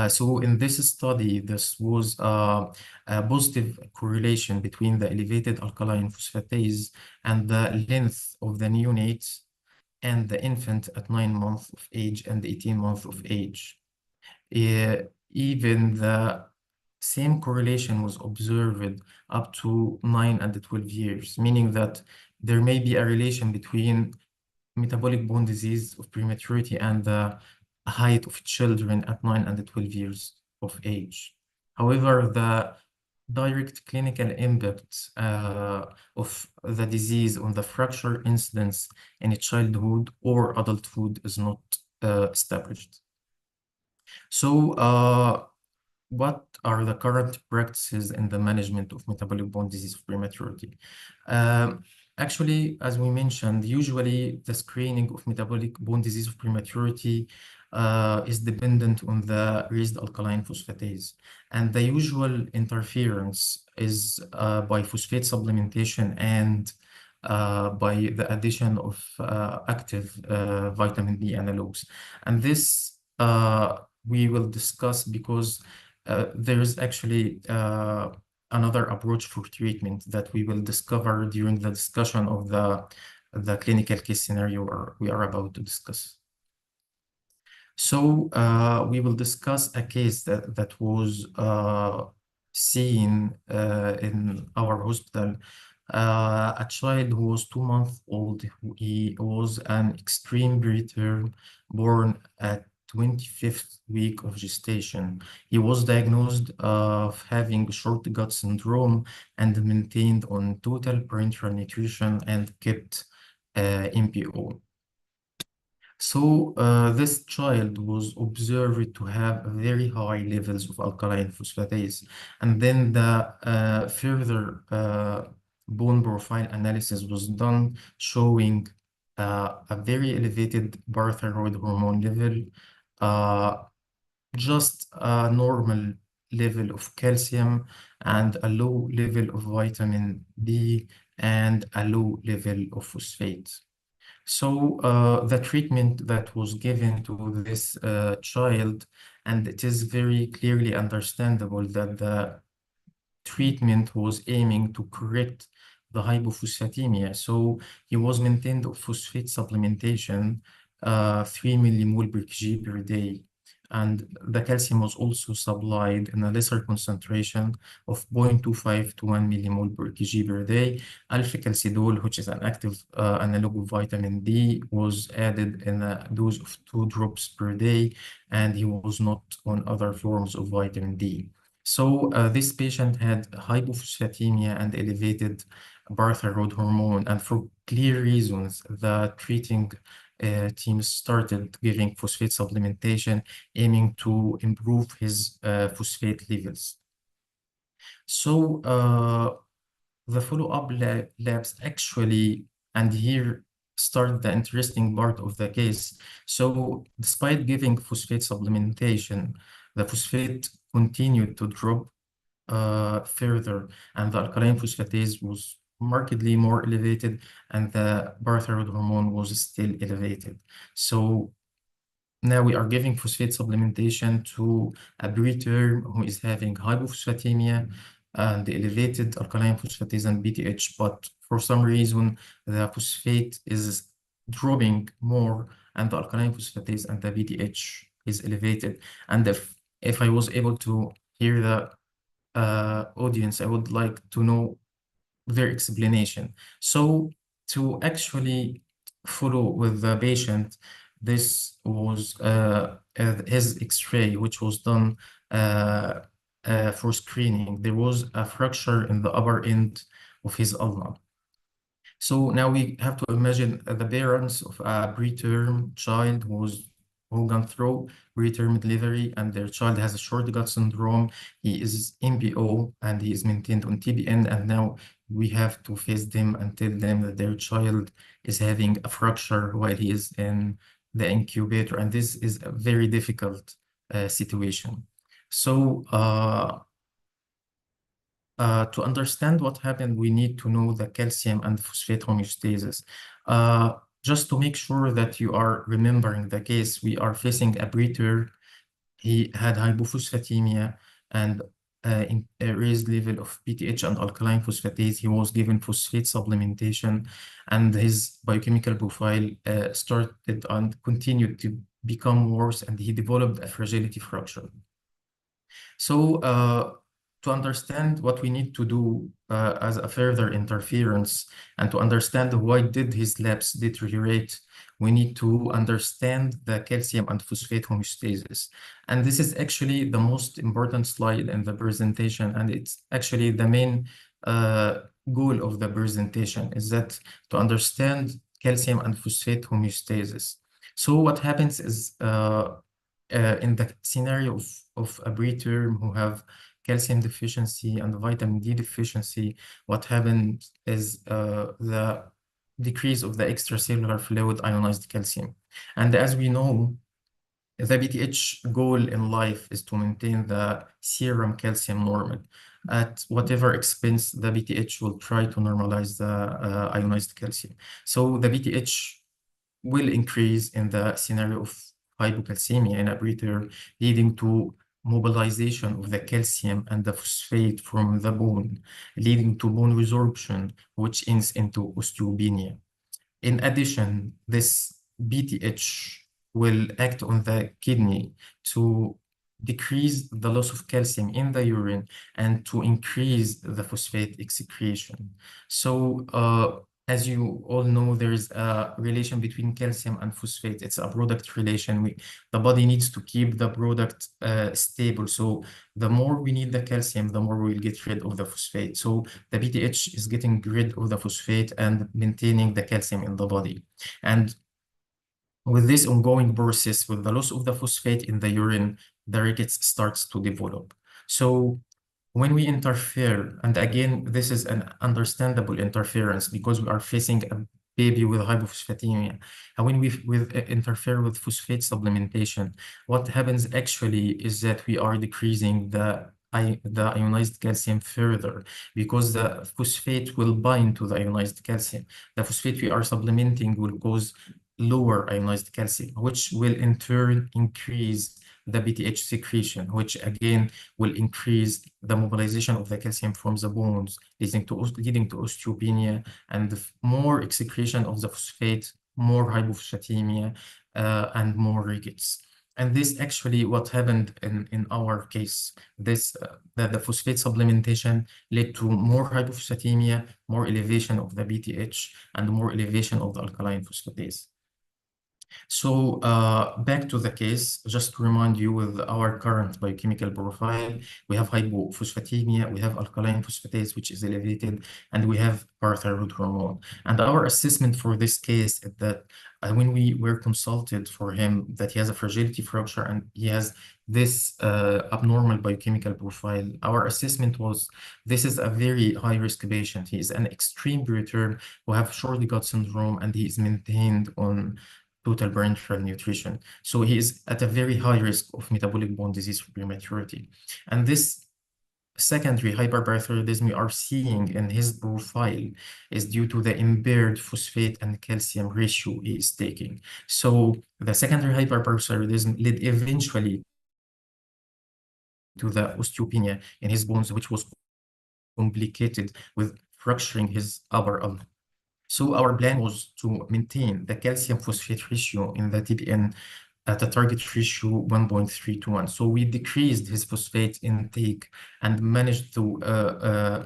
So in this study, this was a positive correlation between the elevated alkaline phosphatase and the length of the neonate and the infant at 9 months of age and 18 months of age. Even the same correlation was observed up to 9 and 12 years, meaning that there may be a relation between metabolic bone disease of prematurity and the height of children at 9 and 12 years of age. However, the direct clinical impact of the disease on the fracture incidence in childhood or adulthood is not established. So what are the current practices in the management of metabolic bone disease of prematurity? Actually, as we mentioned, usually the screening of metabolic bone disease of prematurity is dependent on the raised alkaline phosphatase. And the usual interference is by phosphate supplementation and by the addition of active vitamin B analogs. And this we will discuss because there is actually another approach for treatment that we will discover during the discussion of the clinical case scenario we are about to discuss. So we will discuss a case that was seen in our hospital. A child who was 2 months old. He was an extreme preterm, born at 25th week of gestation. He was diagnosed of having short gut syndrome and maintained on total parenteral nutrition and kept MPO. So this child was observed to have very high levels of alkaline phosphatase, and then the further bone profile analysis was done, showing a very elevated parathyroid hormone level, just a normal level of calcium, and a low level of vitamin D, and a low level of phosphate. So the treatment that was given to this child, and it is very clearly understandable that the treatment was aiming to correct the hypophosphatemia. So he was maintained of phosphate supplementation, 3 millimole per kg per day. And the calcium was also supplied in a lesser concentration of 0.25 to 1 millimole per kg per day. Alpha-calcidol, which is an active analog of vitamin D, was added in a dose of 2 drops per day, and he was not on other forms of vitamin D. So this patient had hypophosphatemia and elevated parathyroid hormone, and for clear reasons, the treating team started giving phosphate supplementation, aiming to improve his phosphate levels. So the follow-up labs actually, and here start the interesting part of the case. So despite giving phosphate supplementation, the phosphate continued to drop further, and the alkaline phosphatase was markedly more elevated, and the parathyroid hormone was still elevated. So now we are giving phosphate supplementation to a preterm who is having hypophosphatemia and elevated alkaline phosphatase and PTH, but for some reason the phosphate is dropping more, and the alkaline phosphatase and the PTH is elevated. And if I was able to hear the audience, I would like to know their explanation. So to actually follow with the patient, this was his X-ray, which was done for screening. There was a fracture in the upper end of his ulna. So now we have to imagine the parents of a preterm child who gone through preterm delivery, and their child has a short gut syndrome. He is MPO and he is maintained on TBN, and now we have to face them and tell them that their child is having a fracture while he is in the incubator, and this is a very difficult situation. So to understand what happened, we need to know the calcium and phosphate homeostasis. Just to make sure that you are remembering the case, we are facing a preterm. He had hypophosphatemia and in a raised level of PTH and alkaline phosphatase. He was given phosphate supplementation, and his biochemical profile started and continued to become worse, and he developed a fragility fracture. So to understand what we need to do as a further interference, and to understand why did his labs deteriorate, we need to understand the calcium and phosphate homeostasis. And this is actually the most important slide in the presentation, and it's actually the main goal of the presentation, is that to understand calcium and phosphate homeostasis. So what happens is in the scenario of a preterm who have calcium deficiency and vitamin D deficiency, what happens is the decrease of the extracellular fluid ionized calcium. And as we know, the PTH goal in life is to maintain the serum calcium normal. At whatever expense, the PTH will try to normalize the ionized calcium. So the PTH will increase in the scenario of hypocalcemia in a preterm, leading to mobilization of the calcium and the phosphate from the bone, leading to bone resorption, which ends into osteopenia. In addition, this PTH will act on the kidney to decrease the loss of calcium in the urine and to increase the phosphate excretion. So as you all know, there is a relation between calcium and phosphate. It's a product relation. The body needs to keep the product stable. So the more we need the calcium, the more we'll get rid of the phosphate. So the PTH is getting rid of the phosphate and maintaining the calcium in the body. And With this ongoing process, with the loss of the phosphate in the urine, the rickets starts to develop. So when we interfere, and again, this is an understandable interference because we are facing a baby with hypophosphatemia. And when we interfere with phosphate supplementation, what happens actually is that we are decreasing the ionized calcium further because the phosphate will bind to the ionized calcium. The phosphate we are supplementing will cause lower ionized calcium, which will in turn increase the BTH secretion, which again will increase the mobilization of the calcium from the bones, leading to osteopenia and more excretion of the phosphate, more hypophosphatemia, and more rickets. And this actually what happened in our case. This the phosphate supplementation led to more hypophosphatemia, more elevation of the BTH, and more elevation of the alkaline phosphatase. So back to the case, just to remind you with our current biochemical profile, we have hypophosphatemia, we have alkaline phosphatase, which is elevated, and we have parathyroid hormone. And our assessment for this case is that when we were consulted for him, that he has a fragility fracture and he has this abnormal biochemical profile, our assessment was this is a very high-risk patient. He is an extreme preterm who have Short-Gut syndrome, and he is maintained on total parenteral nutrition. So he is at a very high risk of metabolic bone disease for prematurity. And this secondary hyperparathyroidism we are seeing in his profile is due to the impaired phosphate and calcium ratio he is taking. So the secondary hyperparathyroidism led eventually to the osteopenia in his bones, which was complicated with fracturing his upper arm. So our plan was to maintain the calcium phosphate ratio in the TPN at a target ratio 1.3 to 1. So we decreased his phosphate intake and managed to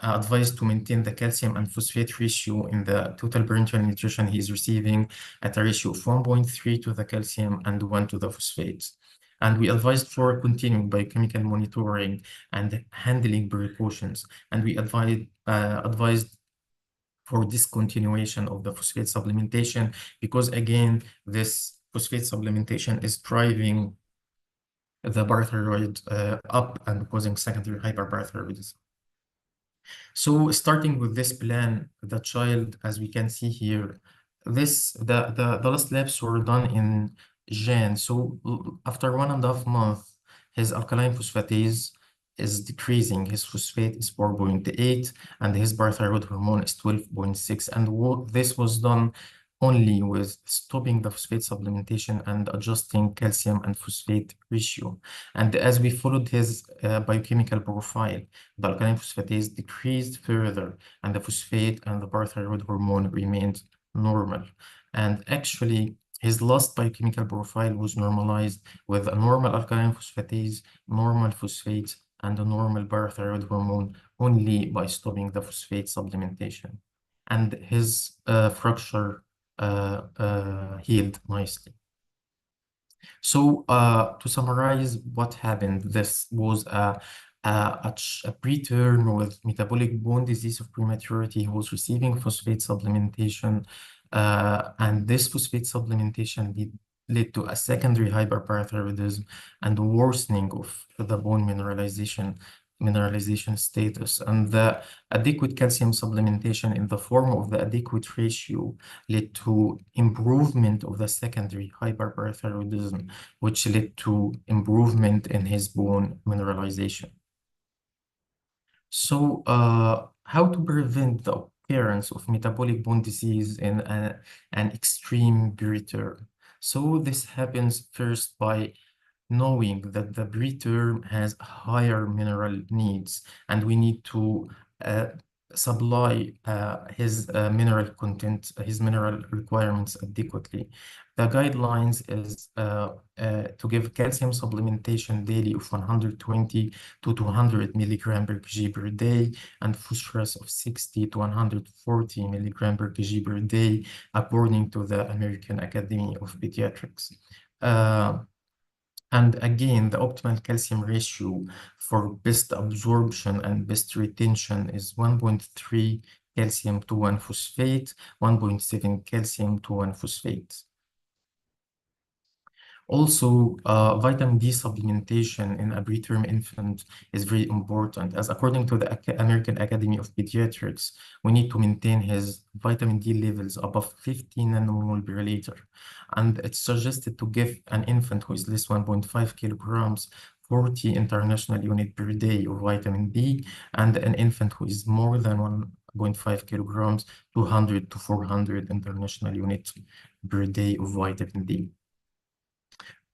advise to maintain the calcium and phosphate ratio in the total parenteral nutrition he is receiving at a ratio of 1.3 to the calcium and 1 to the phosphate. And we advised for continuing biochemical monitoring and handling precautions. And we advised for discontinuation of the phosphate supplementation because again, this phosphate supplementation is driving the parathyroid up and causing secondary hyperparathyroidism. So starting with this plan, the child, as we can see here, the last labs were done in Jan. So after 1.5 months, his alkaline phosphatase is decreasing. His phosphate is 4.8 and his parathyroid hormone is 12.6. And this was done only with stopping the phosphate supplementation and adjusting calcium and phosphate ratio. And as we followed his biochemical profile, the alkaline phosphatase decreased further and the phosphate and the parathyroid hormone remained normal. And actually, his last biochemical profile was normalized with a normal alkaline phosphatase, normal phosphate, and a normal parathyroid hormone only by stopping the phosphate supplementation. And his fracture healed nicely. So to summarize what happened, this was a preterm with metabolic bone disease of prematurity who was receiving phosphate supplementation, and this phosphate supplementation led to a secondary hyperparathyroidism and worsening of the bone mineralization status. And the adequate calcium supplementation in the form of the adequate ratio led to improvement of the secondary hyperparathyroidism, which led to improvement in his bone mineralization. So how to prevent the appearance of metabolic bone disease in an extreme preterm? So this happens first by knowing that the preterm has higher mineral needs and we need to supply his mineral content, his mineral requirements adequately. The guidelines is to give calcium supplementation daily of 120 to 200 milligram per kg per day and phosphorus of 60 to 140 milligram per kg per day, according to the American Academy of Pediatrics. And again, the optimal calcium ratio for best absorption and best retention is 1.3 calcium to 1 phosphate, 1.7 calcium to 1 phosphate. Also, vitamin D supplementation in a preterm infant is very important, as according to the American Academy of Pediatrics, we need to maintain his vitamin D levels above 15 nanomole per liter. And it's suggested to give an infant who is less 1.5 kilograms 40 international units per day of vitamin D, and an infant who is more than 1.5 kilograms 200 to 400 international units per day of vitamin D.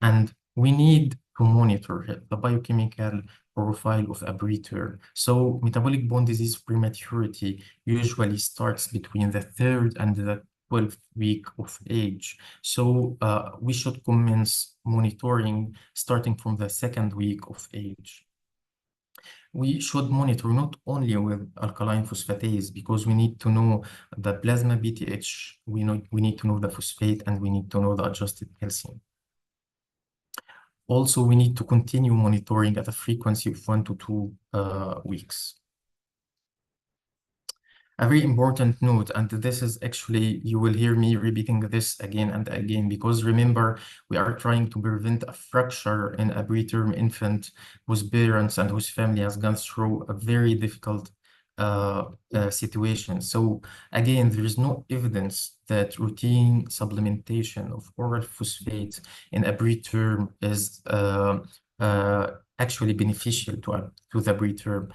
And we need to monitor the biochemical profile of a preterm. So metabolic bone disease prematurity usually starts between the 3rd and the 12th week of age. So we should commence monitoring starting from the 2nd week of age. We should monitor not only with alkaline phosphatase, because we need to know the plasma BTH, we need to know the phosphate, and we need to know the adjusted calcium. Also, we need to continue monitoring at a frequency of 1 to 2 weeks. A very important note, and this is actually, you will hear me repeating this again and again, because remember, we are trying to prevent a fracture in a preterm infant whose parents and whose family has gone through a very difficult situation. So again, there is no evidence that routine supplementation of oral phosphate in a preterm is actually beneficial to the preterm.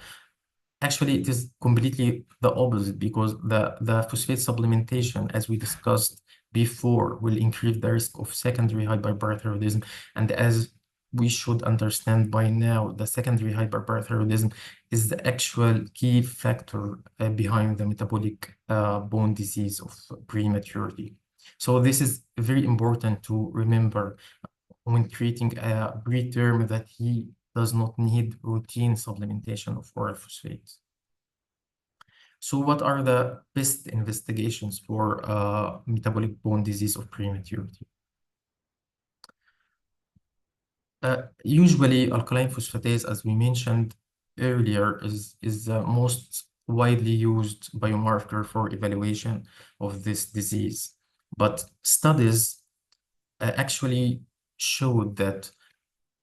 Actually, it is completely the opposite, because the phosphate supplementation, as we discussed before, will increase the risk of secondary hyperparathyroidism. And as we should understand by now, the secondary hyperparathyroidism is the actual key factor behind the metabolic bone disease of prematurity. So this is very important to remember when treating a preterm, that he does not need routine supplementation of oral phosphates. So what are the best investigations for metabolic bone disease of prematurity? Usually alkaline phosphatase, as we mentioned earlier, is the most widely used biomarker for evaluation of this disease. But studies actually showed that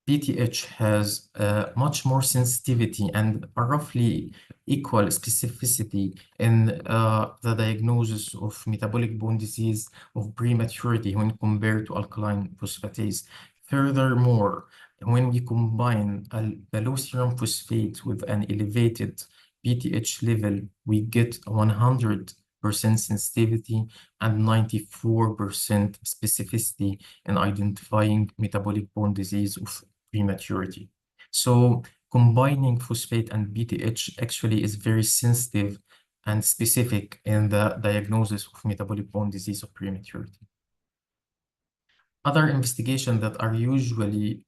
BTH has much more sensitivity and a roughly equal specificity in the diagnosis of metabolic bone disease of prematurity when compared to alkaline phosphatase. Furthermore, when we combine the low serum phosphate with an elevated BTH level, we get 100% sensitivity and 94% specificity in identifying metabolic bone disease of prematurity. So combining phosphate and BTH actually is very sensitive and specific in the diagnosis of metabolic bone disease of prematurity. Other investigations that are usually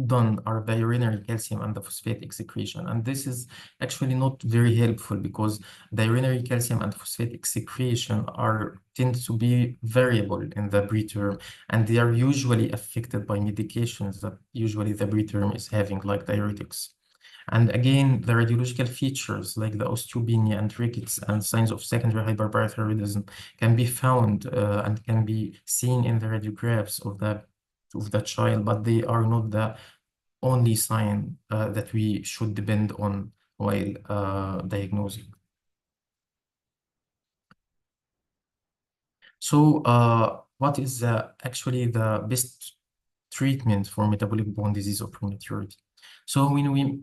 done are the urinary calcium and the phosphate excretion. And this is actually not very helpful, because the urinary calcium and phosphate excretion tend to be variable in the preterm, and they are usually affected by medications that usually the preterm is having, like diuretics. And again, the radiological features like the osteopenia and rickets and signs of secondary hyperparathyroidism can be found and can be seen in the radiographs of the child, but they are not the only sign that we should depend on while diagnosing. So what is actually the best treatment for metabolic bone disease of prematurity? So when we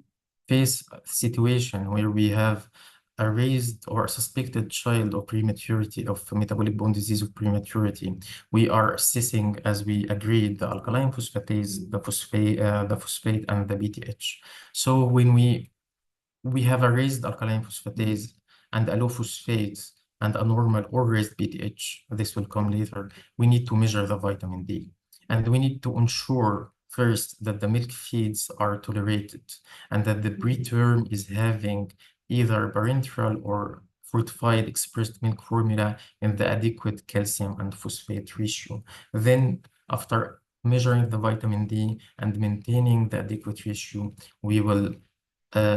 face a situation where we have a raised or suspected child of prematurity, of metabolic bone disease of prematurity, we are assessing, as we agreed, the alkaline phosphatase, the phosphate, and the BTH. So when we have a raised alkaline phosphatase and a low phosphate and a normal or raised BTH, this will come later, we need to measure the vitamin D. And we need to ensure first that the milk feeds are tolerated and that the preterm is having either parenteral or fortified expressed milk formula in the adequate calcium and phosphate ratio. Then, after measuring the vitamin D and maintaining the adequate ratio, we will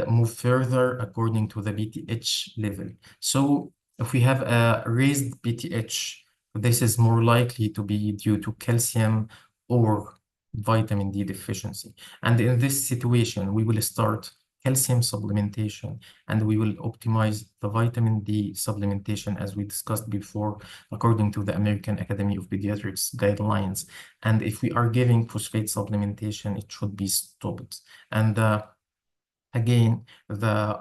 move further according to the BTH level. So if we have a raised BTH, this is more likely to be due to calcium or vitamin D deficiency. And in this situation, we will start calcium supplementation, and we will optimize the vitamin D supplementation as we discussed before, according to the American Academy of Pediatrics guidelines. And if we are giving phosphate supplementation, it should be stopped. And again, the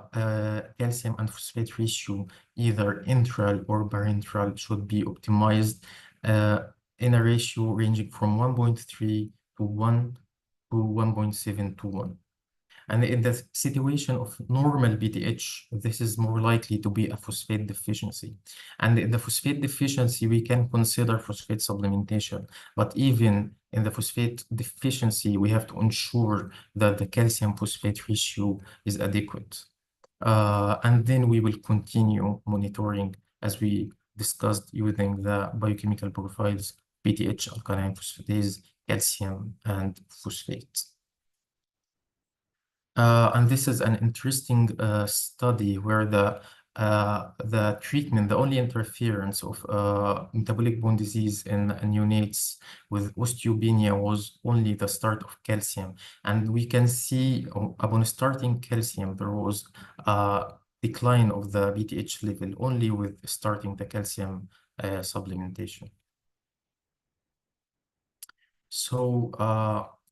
calcium and phosphate ratio, either enteral or parenteral, should be optimized in a ratio ranging from 1.3 to 1 to 1.7 to 1. And in the situation of normal PTH, this is more likely to be a phosphate deficiency. And in the phosphate deficiency, we can consider phosphate supplementation. But even in the phosphate deficiency, we have to ensure that the calcium phosphate ratio is adequate. And then we will continue monitoring, as we discussed, using the biochemical profiles, PTH, alkaline phosphatase, calcium, and phosphate. And this is an interesting study where the treatment, the only interference of metabolic bone disease in neonates with osteopenia was only the start of calcium. And we can see upon starting calcium, there was a decline of the PTH level only with starting the calcium supplementation. So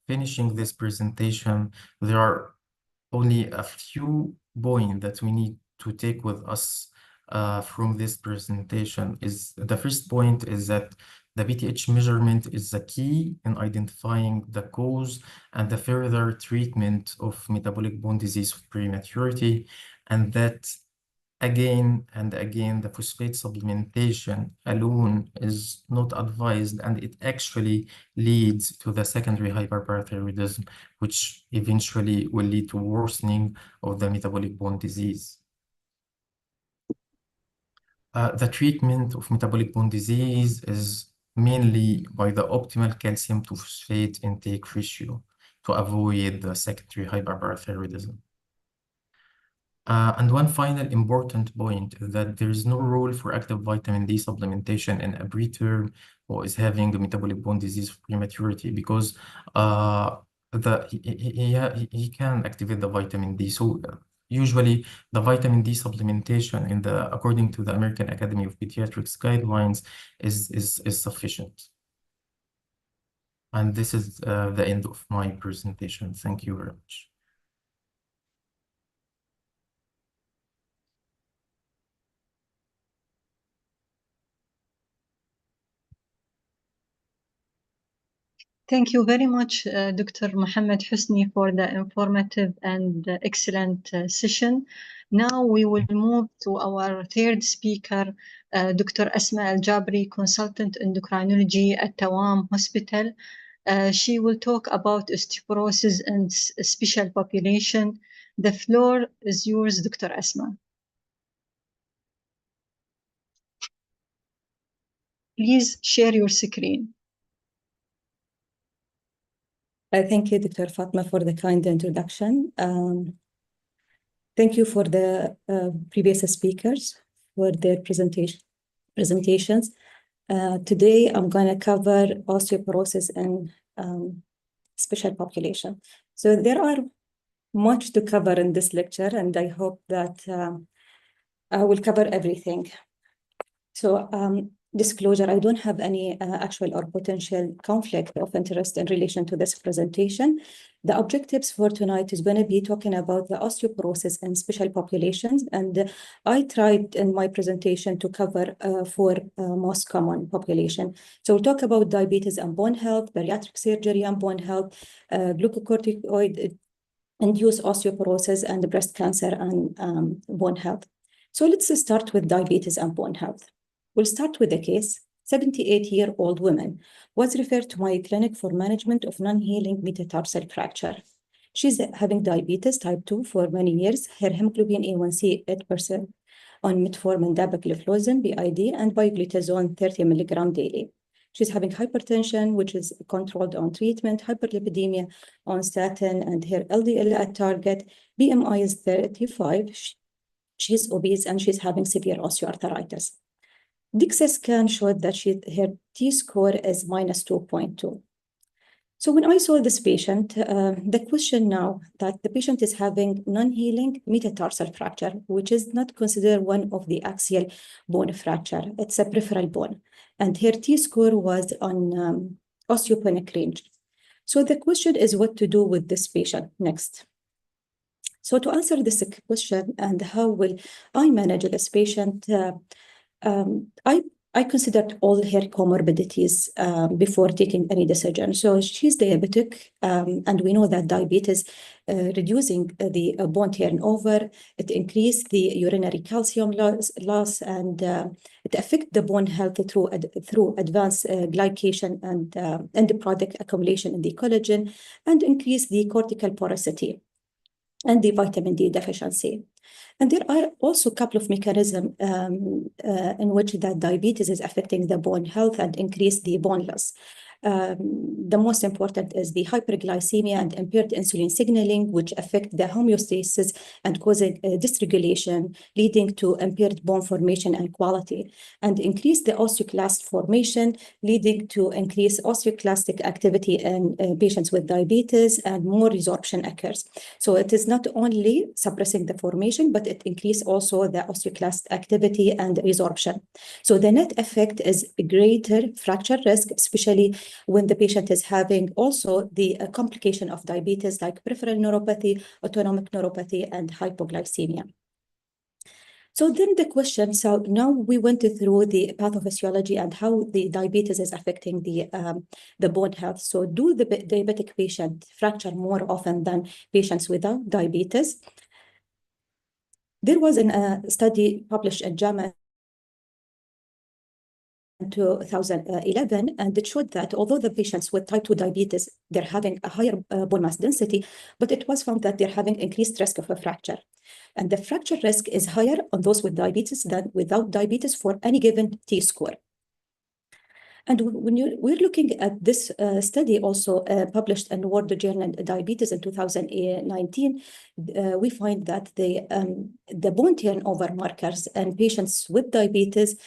finishing this presentation, there are only a few points that we need to take with us from this presentation. The first point is that the PTH measurement is the key in identifying the cause and the further treatment of metabolic bone disease of prematurity, and that again and again, the phosphate supplementation alone is not advised, and it actually leads to the secondary hyperparathyroidism, which eventually will lead to worsening of the metabolic bone disease. The treatment of metabolic bone disease is mainly by the optimal calcium to phosphate intake ratio to avoid the secondary hyperparathyroidism. And one final important point is that there is no role for active vitamin D supplementation in a preterm who is having a metabolic bone disease of prematurity, because he can activate the vitamin D. So usually the vitamin D supplementation according to the American Academy of Pediatrics guidelines is sufficient. And this is the end of my presentation. Thank you very much. Thank you very much, Dr. Mohammed Husni, for the informative and excellent session. Now we will move to our third speaker, Dr. Asma Al-Jabri, Consultant Endocrinology at Tawam Hospital. She will talk about osteoporosis and special population. The floor is yours, Dr. Asma. Please share your screen. Thank you, Dr. Fatma, for the kind introduction. Thank you for the previous speakers for their presentations. Today, I'm going to cover osteoporosis and special population. So there are much to cover in this lecture, and I hope that I will cover everything. So disclosure, I don't have any actual or potential conflict of interest in relation to this presentation. The objectives for tonight is going to be talking about the osteoporosis and special populations, and I tried in my presentation to cover four most common population. So we'll talk about diabetes and bone health, bariatric surgery and bone health, glucocorticoid-induced osteoporosis, and breast cancer and bone health. So let's start with diabetes and bone health. We'll start with the case. 78-year-old woman was referred to my clinic for management of non-healing metatarsal fracture. She's having diabetes type 2 for many years. Her hemoglobin A1C 8% on metformin, dapagliflozin, BID, and pioglitazone 30 milligram daily. She's having hypertension, which is controlled on treatment, hyperlipidemia on statin, and her LDL at target. BMI is 35. She's obese, and she's having severe osteoarthritis. DIXA scan showed that her T-score is -2.2. So when I saw this patient, the question now that the patient is having non-healing metatarsal fracture, which is not considered one of the axial bone fracture. It's a peripheral bone. And her T-score was on osteopenic range. So the question is what to do with this patient next. So to answer this question and how will I manage this patient, I considered all her comorbidities before taking any decision. So she's diabetic, and we know that diabetes reducing the bone turnover, it increased the urinary calcium loss, and it affects the bone health through advanced glycation and end product accumulation in the collagen, and increase the cortical porosity and the vitamin D deficiency. And there are also a couple of mechanisms in which that diabetes is affecting the bone health and increase the bone loss. The most important is the hyperglycemia and impaired insulin signaling, which affect the homeostasis and causing dysregulation, leading to impaired bone formation and quality, and increase the osteoclast formation, leading to increased osteoclastic activity in patients with diabetes, and more resorption occurs. So it is not only suppressing the formation, but it increases also the osteoclast activity and resorption. So the net effect is greater fracture risk, especially when the patient is having also the complication of diabetes like peripheral neuropathy, autonomic neuropathy, and hypoglycemia. So then the question, so now we went through the pathophysiology and how the diabetes is affecting the bone health. So do the diabetic patient fracture more often than patients without diabetes? There was a study published in JAMA in 2011, and it showed that although the patients with type 2 diabetes, they're having a higher bone mass density, but it was found that they're having increased risk of a fracture. And the fracture risk is higher on those with diabetes than without diabetes for any given T-score. And when we're looking at this study also published in World Journal Diabetes in 2019, we find that the bone turnover markers in patients with diabetes,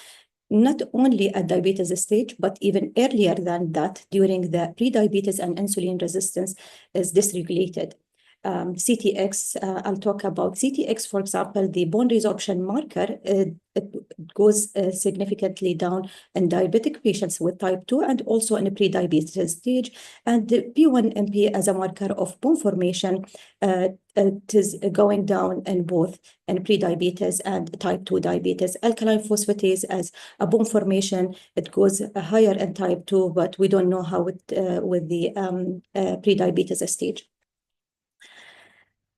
not only at diabetes stage, but even earlier than that, during the pre-diabetes and insulin resistance, is dysregulated. CTX, I'll talk about CTX, for example, the bone resorption marker, it goes significantly down in diabetic patients with type 2 and also in a pre-diabetes stage. And the P1NP as a marker of bone formation, it is going down in both in pre-diabetes and type 2 diabetes. Alkaline phosphatase as a bone formation, it goes higher in type 2, but we don't know how it with the pre-diabetes stage.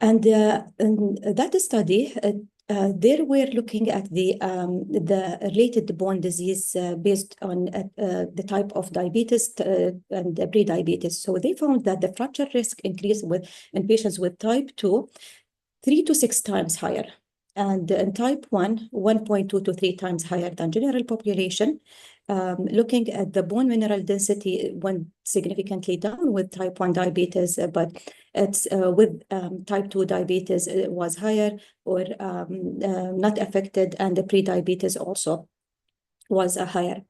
And in that study, there we're looking at the related bone disease based on the type of diabetes and the pre-diabetes. So they found that the fracture risk increased in patients with type 2, 3 to 6 times higher. And in type 1, 1.2 to 3 times higher than general population. Looking at the bone mineral density went significantly down with type 1 diabetes, but it's with type 2 diabetes, it was higher or not affected, and the pre-diabetes also was higher.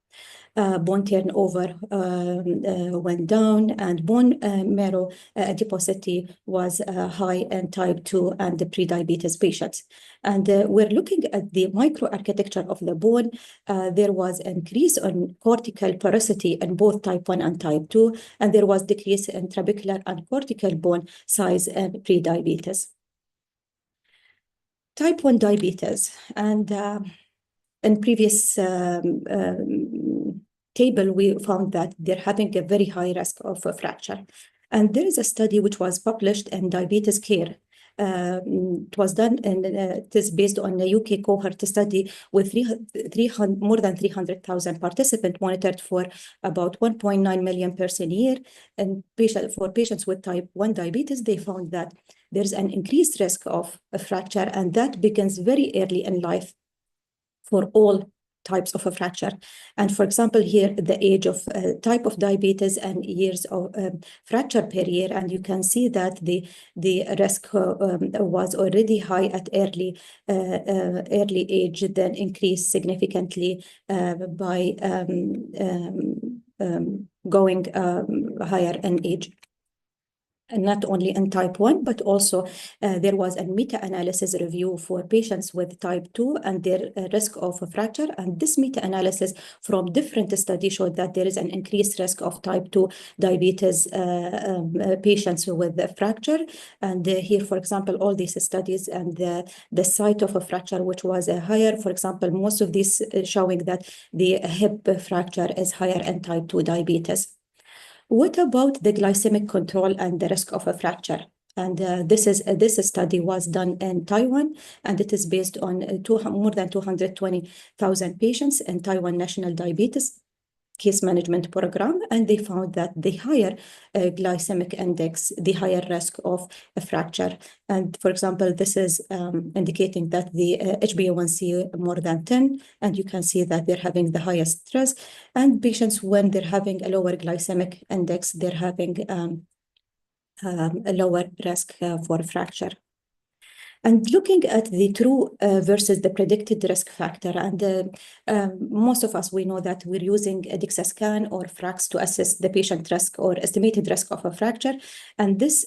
Bone turnover went down, and bone marrow adiposity was high in type 2 and the pre-diabetes patients. And we're looking at the microarchitecture of the bone. There was increase in cortical porosity in both type 1 and type 2, and there was decrease in trabecular and cortical bone size in pre-diabetes. Type 1 diabetes, and in previous table, we found that they're having a very high risk of a fracture. And there is a study which was published in Diabetes Care. It was done, and it is based on a UK cohort study with more than 300,000 participants monitored for about 1.9 million person a year. And for patients with type 1 diabetes, they found that there's an increased risk of a fracture, and that begins very early in life for all types of a fracture. And for example, here, the age of type of diabetes and years of fracture per year, and you can see that the risk was already high at early age, then increased significantly by going higher in age. And not only in type 1, but also there was a meta-analysis review for patients with type 2 and their risk of a fracture. And this meta-analysis from different studies showed that there is an increased risk of type 2 diabetes patients with a fracture. And here, for example, all these studies and the site of a fracture, which was higher, for example, most of these showing that the hip fracture is higher in type 2 diabetes. What about the glycemic control and the risk of a fracture? And this study was done in Taiwan, and it is based on more than 220,000 patients in Taiwan National Diabetes Case Management Program, and they found that the higher glycemic index, the higher risk of a fracture. And for example, this is indicating that the HbA1c more than 10, and you can see that they're having the highest stress. And patients, when they're having a lower glycemic index, they're having a lower risk for fracture. And looking at the true versus the predicted risk factor, and most of us, we know that we're using a DEXA scan or FRAX to assess the patient risk or estimated risk of a fracture. And this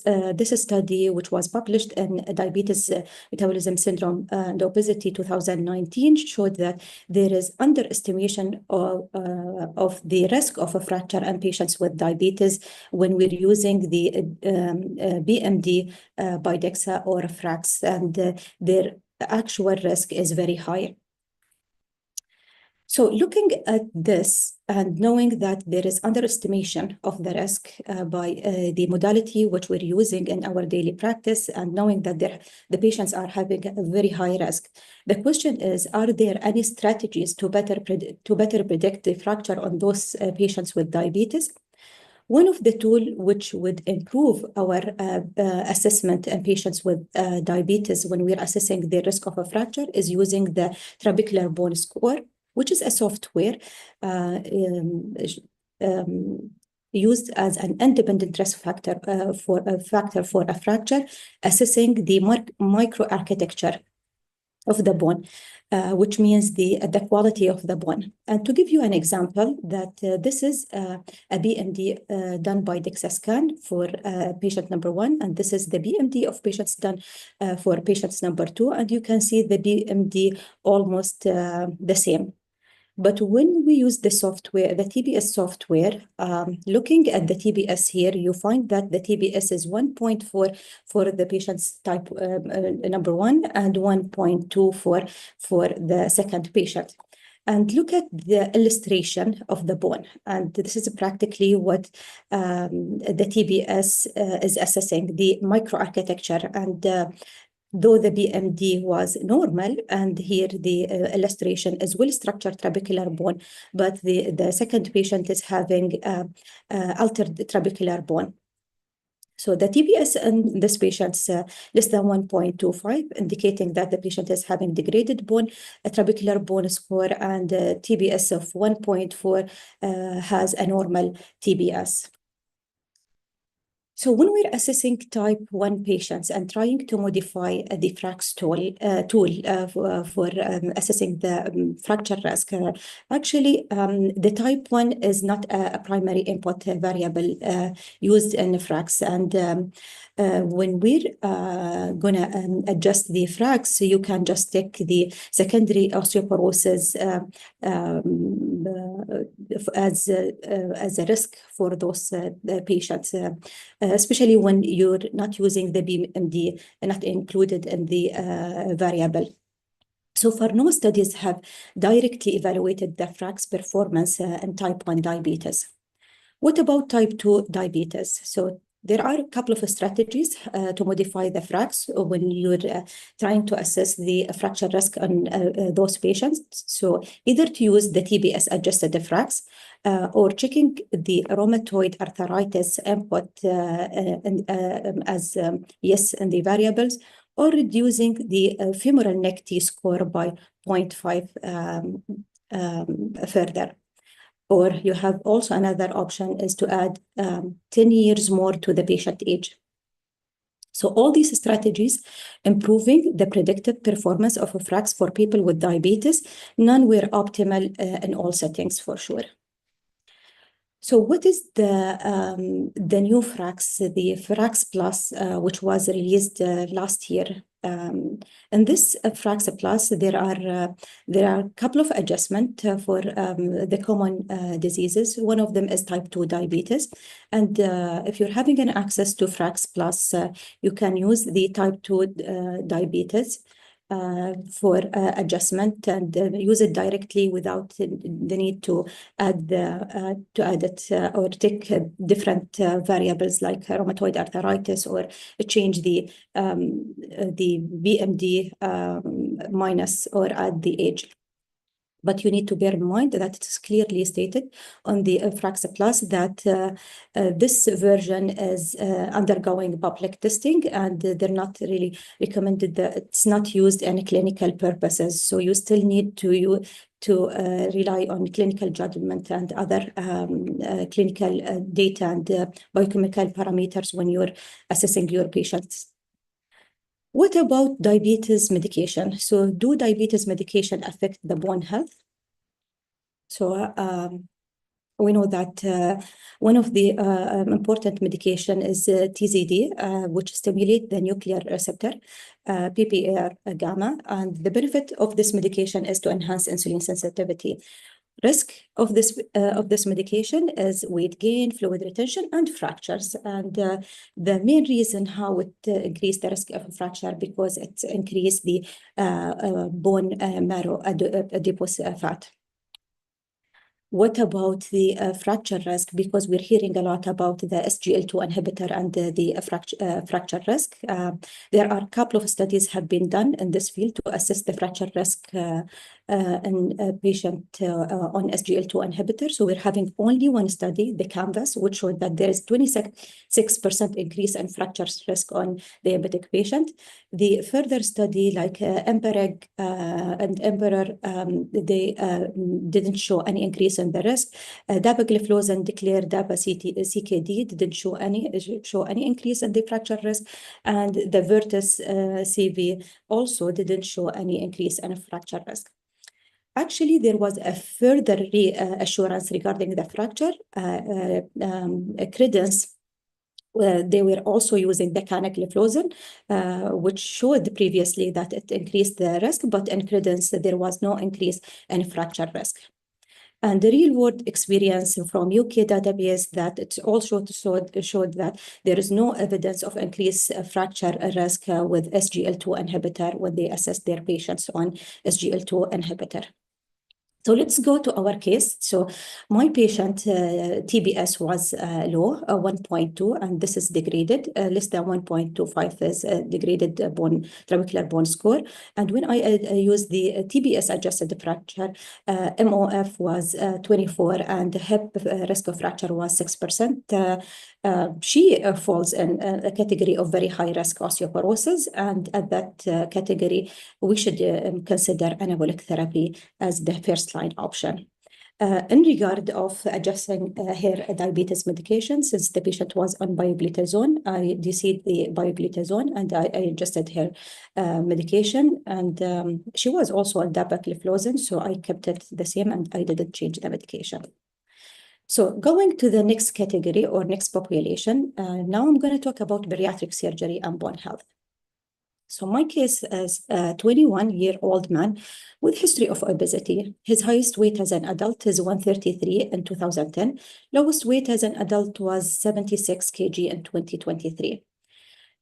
study, which was published in Diabetes Metabolism Syndrome and Obesity 2019, showed that there is underestimation of the risk of a fracture in patients with diabetes when we're using the BMD by DEXA or FRAX. And their actual risk is very high. So looking at this and knowing that there is underestimation of the risk by the modality which we're using in our daily practice, and knowing that the patients are having a very high risk, the question is, are there any strategies to better predict the fracture on those patients with diabetes? One of the tools which would improve our assessment in patients with diabetes when we're assessing the risk of a fracture is using the trabecular bone score, which is a software used as an independent risk factor for a fracture, assessing the microarchitecture of the bone, which means the quality of the bone. And to give you an example, that this is a BMD done by DEXA scan for patient number 1, and this is the BMD of patients done for patients number 2, and you can see the BMD almost the same. But when we use the software, the TBS software, looking at the TBS here, you find that the TBS is 1.4 for the patient's type number 1 and 1.2 for the second patient. And look at the illustration of the bone. And this is practically what the TBS is assessing, the microarchitecture. And though the BMD was normal, and here the illustration is well-structured trabecular bone, but the second patient is having altered trabecular bone. So the TBS in this patient's less than 1.25, indicating that the patient is having degraded bone, a trabecular bone score, and a TBS of 1.4 has a normal TBS. So when we're assessing type 1 patients and trying to modify the FRAX tool for assessing the fracture risk, actually the type 1 is not a primary input variable used in the FRAX. And when we're gonna adjust the FRAX, you can just take the secondary osteoporosis as a risk for those patients, especially when you're not using the BMD and not included in the variable. So far, no studies have directly evaluated the FRAX performance in type 1 diabetes. What about type 2 diabetes? So there are a couple of strategies to modify the FRAX when you're trying to assess the fracture risk on those patients. So either to use the TBS adjusted FRAX or checking the rheumatoid arthritis input as yes in the variables, or reducing the femoral neck T-score by 0.5 further. Or you have also another option is to add 10 years more to the patient age. So all these strategies improving the predictive performance of a FRAX for people with diabetes, none were optimal in all settings for sure. So what is the new FRAX, the FRAX Plus, which was released last year? In this FRAX Plus, there are a couple of adjustments for the common diseases. One of them is type 2 diabetes. And if you're having an access to FRAX Plus, you can use the type 2 diabetes for adjustment and use it directly without the need to add it or take different variables like rheumatoid arthritis or change the BMD minus or add the age. But you need to bear in mind that it's clearly stated on the FRAX Plus that this version is undergoing public testing, and they're not really recommended that it's not used in clinical purposes. So you still need to rely on clinical judgment and other clinical data and biochemical parameters when you're assessing your patients. What about diabetes medication? So do diabetes medication affect the bone health? So we know that one of the important medication is TZD, which stimulate the nuclear receptor, PPAR gamma. And the benefit of this medication is to enhance insulin sensitivity. Risk of this medication is weight gain, fluid retention, and fractures. And the main reason how it increased the risk of a fracture because it increased the bone marrow adipose fat. What about the fracture risk? Because we're hearing a lot about the SGLT2 inhibitor and the fracture risk. There are a couple of studies have been done in this field to assess the fracture risk in a patient on SGLT2 inhibitor. So we're having only one study, the CANVAS, which showed that there is 26% increase in fracture risk on diabetic patient. The further study like EMPEREG and EMPEROR, they didn't show any increase in the risk. Dapagliflozin declared DAPA-CKD didn't show any increase in the fracture risk, and the VERTIS CV also didn't show any increase in fracture risk. Actually, there was a further reassurance regarding the fracture. Credence, they were also using the canagliflozin, which showed previously that it increased the risk, but in Credence, there was no increase in fracture risk. And the real-world experience from UK database that it also showed that there is no evidence of increased fracture risk with SGLT2 inhibitor when they assess their patients on SGLT2 inhibitor. So let's go to our case. So my patient TBS was low, 1.2, and this is degraded. Less than 1.25 is degraded trabecular bone score. And when I used the TBS adjusted fracture, MOF was 24, and the hip risk of fracture was 6%. She falls in a category of very high risk osteoporosis, and at that category, we should consider anabolic therapy as the first line option. In regard of adjusting her diabetes medication, since the patient was on bioglitazone, I DC'd the bioglitazone and I adjusted her medication, and she was also on dapagliflozin, so I kept it the same and I didn't change the medication. So going to the next category or next population, now I'm going to talk about bariatric surgery and bone health. So my case is a 21-year-old man with history of obesity. His highest weight as an adult is 133 in 2010. Lowest weight as an adult was 76 kg in 2023.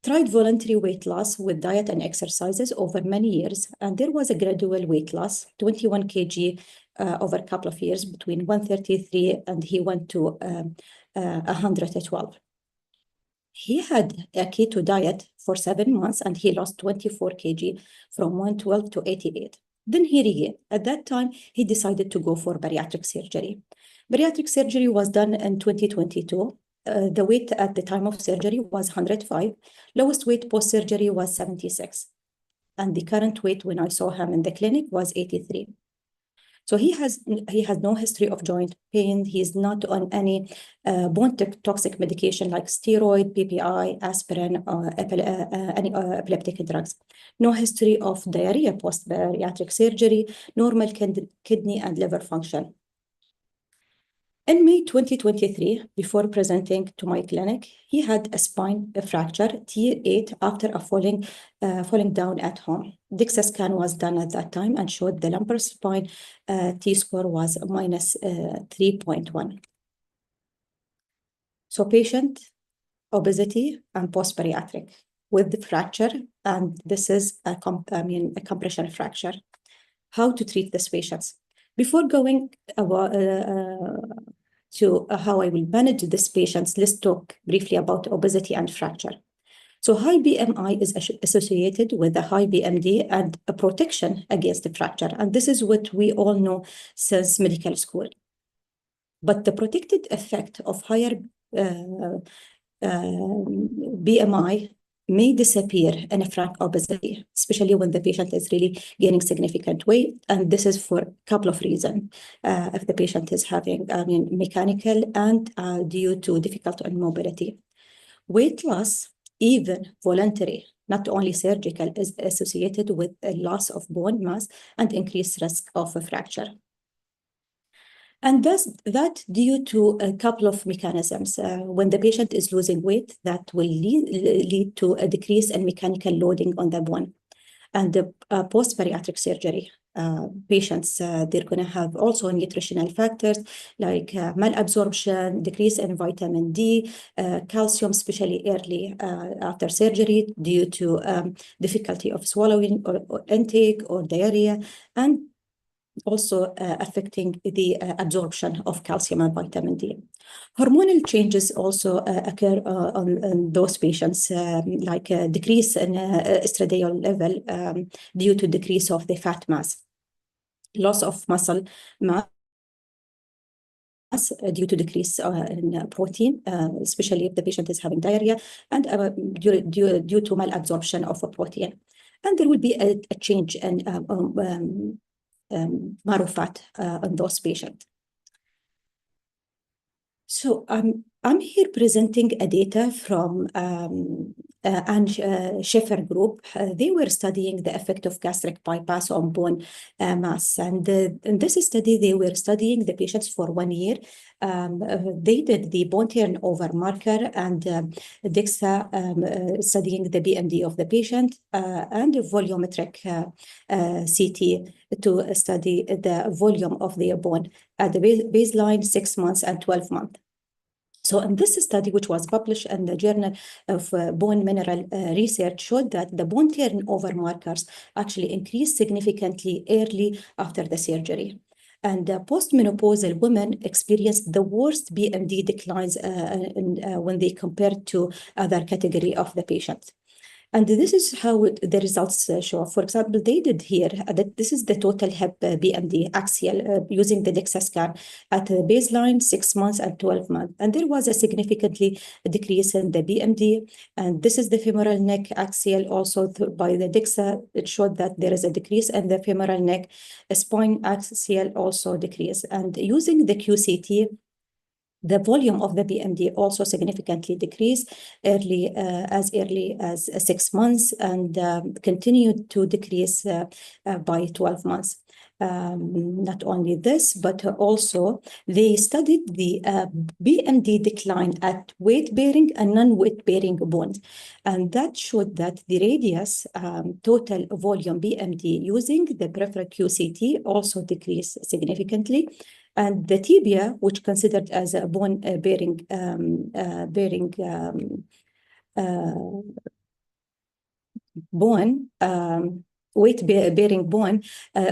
Tried voluntary weight loss with diet and exercises over many years, and there was a gradual weight loss, 21 kg over a couple of years between 133 and he went to 112. He had a keto diet for 7 months and he lost 24 kg from 112 to 88. Then he regained. At that time, he decided to go for bariatric surgery. Bariatric surgery was done in 2022. The weight at the time of surgery was 105. Lowest weight post-surgery was 76. And the current weight when I saw him in the clinic was 83. So he has no history of joint pain. He's not on any bone toxic medication like steroid, PPI, aspirin, or any epileptic drugs. No history of diarrhea post-bariatric surgery, normal kidney and liver function. In May 2023, before presenting to my clinic, he had a spine fracture, T8, after a falling down at home. DEXA scan was done at that time and showed the lumbar spine T-score was minus 3.1. So patient, obesity, and post-bariatric with the fracture, and this is a compression fracture. How to treat these patients? Before going to how I will manage these patients, let's talk briefly about obesity and fracture. So high BMI is associated with a high BMD and a protection against the fracture. And this is what we all know since medical school. But the protected effect of higher BMI may disappear in a frank obesity, especially when the patient is really gaining significant weight. And this is for a couple of reasons. If the patient is having mechanical and due to difficulty in mobility. Weight loss, even voluntary, not only surgical, is associated with a loss of bone mass and increased risk of a fracture. And that due to a couple of mechanisms. When the patient is losing weight, that will lead to a decrease in mechanical loading on the bone. And the post-bariatric surgery patients, they're going to have also nutritional factors like malabsorption, decrease in vitamin D, calcium, especially early after surgery due to difficulty of swallowing or intake or diarrhea, and also affecting the absorption of calcium and vitamin D. Hormonal changes also occur on those patients, like a decrease in estradiol level due to decrease of the fat mass, loss of muscle mass due to decrease in protein, especially if the patient is having diarrhea, and due to malabsorption of a protein. And there will be a change in marrow fat on those patients. So I'm here presenting a data from Anne Scheffer group. They were studying the effect of gastric bypass on bone mass. And in this study, they were studying the patients for 1 year. They did the bone turnover marker and DEXA studying the BMD of the patient and volumetric CT to study the volume of their bone at the baseline 6 months and 12 months. So in this study, which was published in the Journal of Bone Mineral Research, showed that the bone turnover markers actually increased significantly early after the surgery. And postmenopausal women experienced the worst BMD declines when they compared to other category of the patients. And this is how the results show. For example, they did here that this is the total hip BMD axial using the DEXA scan at the baseline 6 months and 12 months. And there was a significantly decrease in the BMD. And this is the femoral neck axial also by the DEXA. It showed that there is a decrease in the femoral neck. Spine axial also decrease. And using the QCT, the volume of the BMD also significantly decreased as early as 6 months and continued to decrease by 12 months. Not only this, but also they studied the BMD decline at weight-bearing and non-weight-bearing bones. And that showed that the radius total volume BMD using the peripheral QCT also decreased significantly. And the tibia, which considered as a bone weight-bearing bone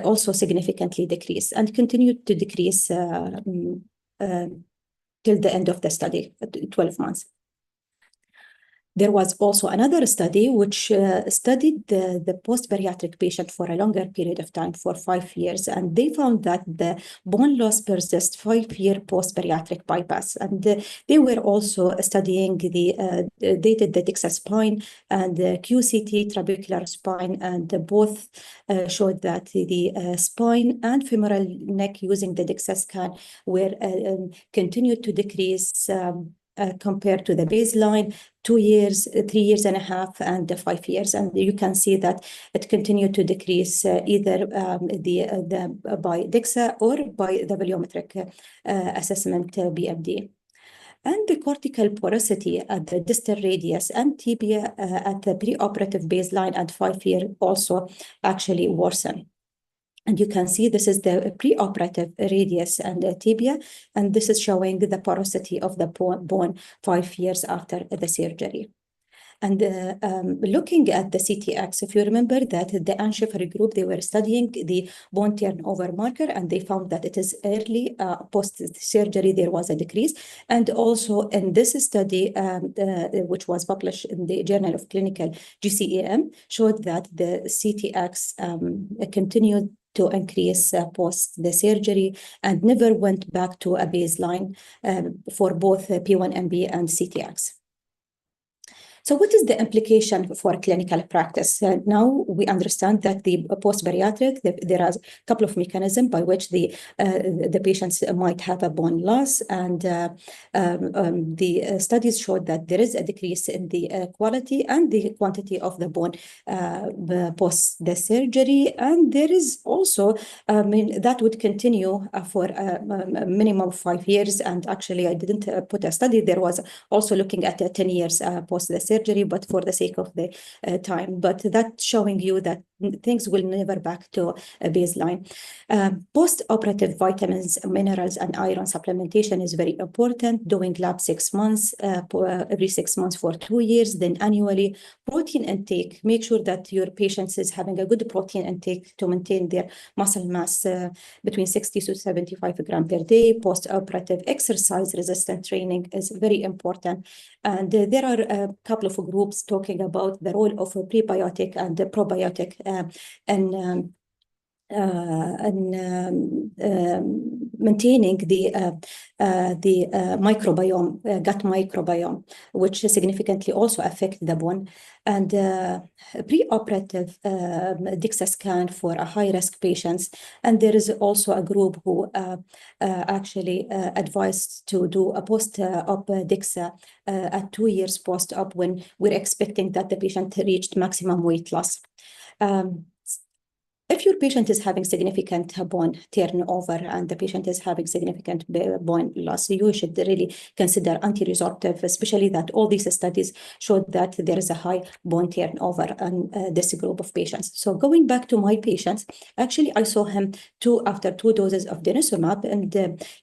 also significantly decreased and continued to decrease till the end of the study, 12 months. There was also another study which studied the post-bariatric patient for a longer period of time, for 5 years, and they found that the bone loss persists 5-year post-bariatric bypass. And they were also studying they did the DEXA spine and the QCT trabecular spine, and both showed that the spine and femoral neck using the DEXA scan were continued to decrease compared to the baseline, 2 years, 3.5 years, and 5 years. And you can see that it continued to decrease either by DEXA or by the volumetric assessment BMD. And the cortical porosity at the distal radius and tibia at the preoperative baseline at 5 years also actually worsen. And you can see this is the preoperative radius and the tibia, and this is showing the porosity of the bone 5 years after the surgery. And looking at the CTX, if you remember that the Ann-Schiffer group, they were studying the bone turnover marker, and they found that it is early post-surgery, there was a decrease. And also in this study, which was published in the Journal of Clinical GCEM, showed that the CTX continued to increase post the surgery and never went back to a baseline for both P1NB and CTX. So what is the implication for clinical practice? Now we understand that the post-bariatric, there are a couple of mechanisms by which the patients might have a bone loss, and the studies showed that there is a decrease in the quality and the quantity of the bone post the surgery, and there is also, that would continue for a minimum of 5 years. And actually, I didn't put a study. There was also looking at 10 years post the surgery, but for the sake of the time. But that's showing you that things will never back to a baseline. Post-operative vitamins, minerals, and iron supplementation is very important. Doing lab 6 months, every 6 months for 2 years, then annually. Protein intake, make sure that your patients is having a good protein intake to maintain their muscle mass between 60 to 75 grams per day. Post-operative exercise resistant training is very important. And there are a couple of groups talking about the role of a prebiotic and the probiotic and maintaining the microbiome, gut microbiome, which significantly also affect the bone. And preoperative DEXA scan for a high-risk patients. And there is also a group who actually advised to do a post-op DEXA at 2 years post-op when we're expecting that the patient reached maximum weight loss. If your patient is having significant bone turnover and the patient is having significant bone loss, you should really consider anti-resorptive, especially that all these studies showed that there is a high bone turnover in this group of patients. So going back to my patients, actually I saw him after 2 doses of denosumab, and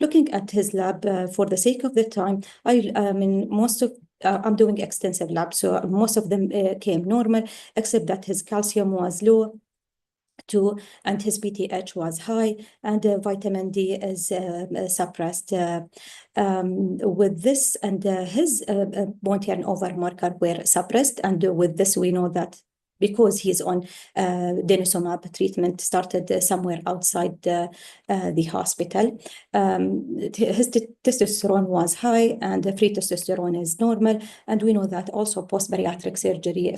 looking at his lab for the sake of the time, I'm doing extensive labs, so most of them came normal, except that his calcium was low, and his PTH was high, and vitamin D is suppressed. With this, and his bone turnover marker were suppressed, and with this we know that because he's on denosumab treatment started somewhere outside the hospital. His testosterone was high, and free testosterone is normal. And we know that also post-bariatric surgery,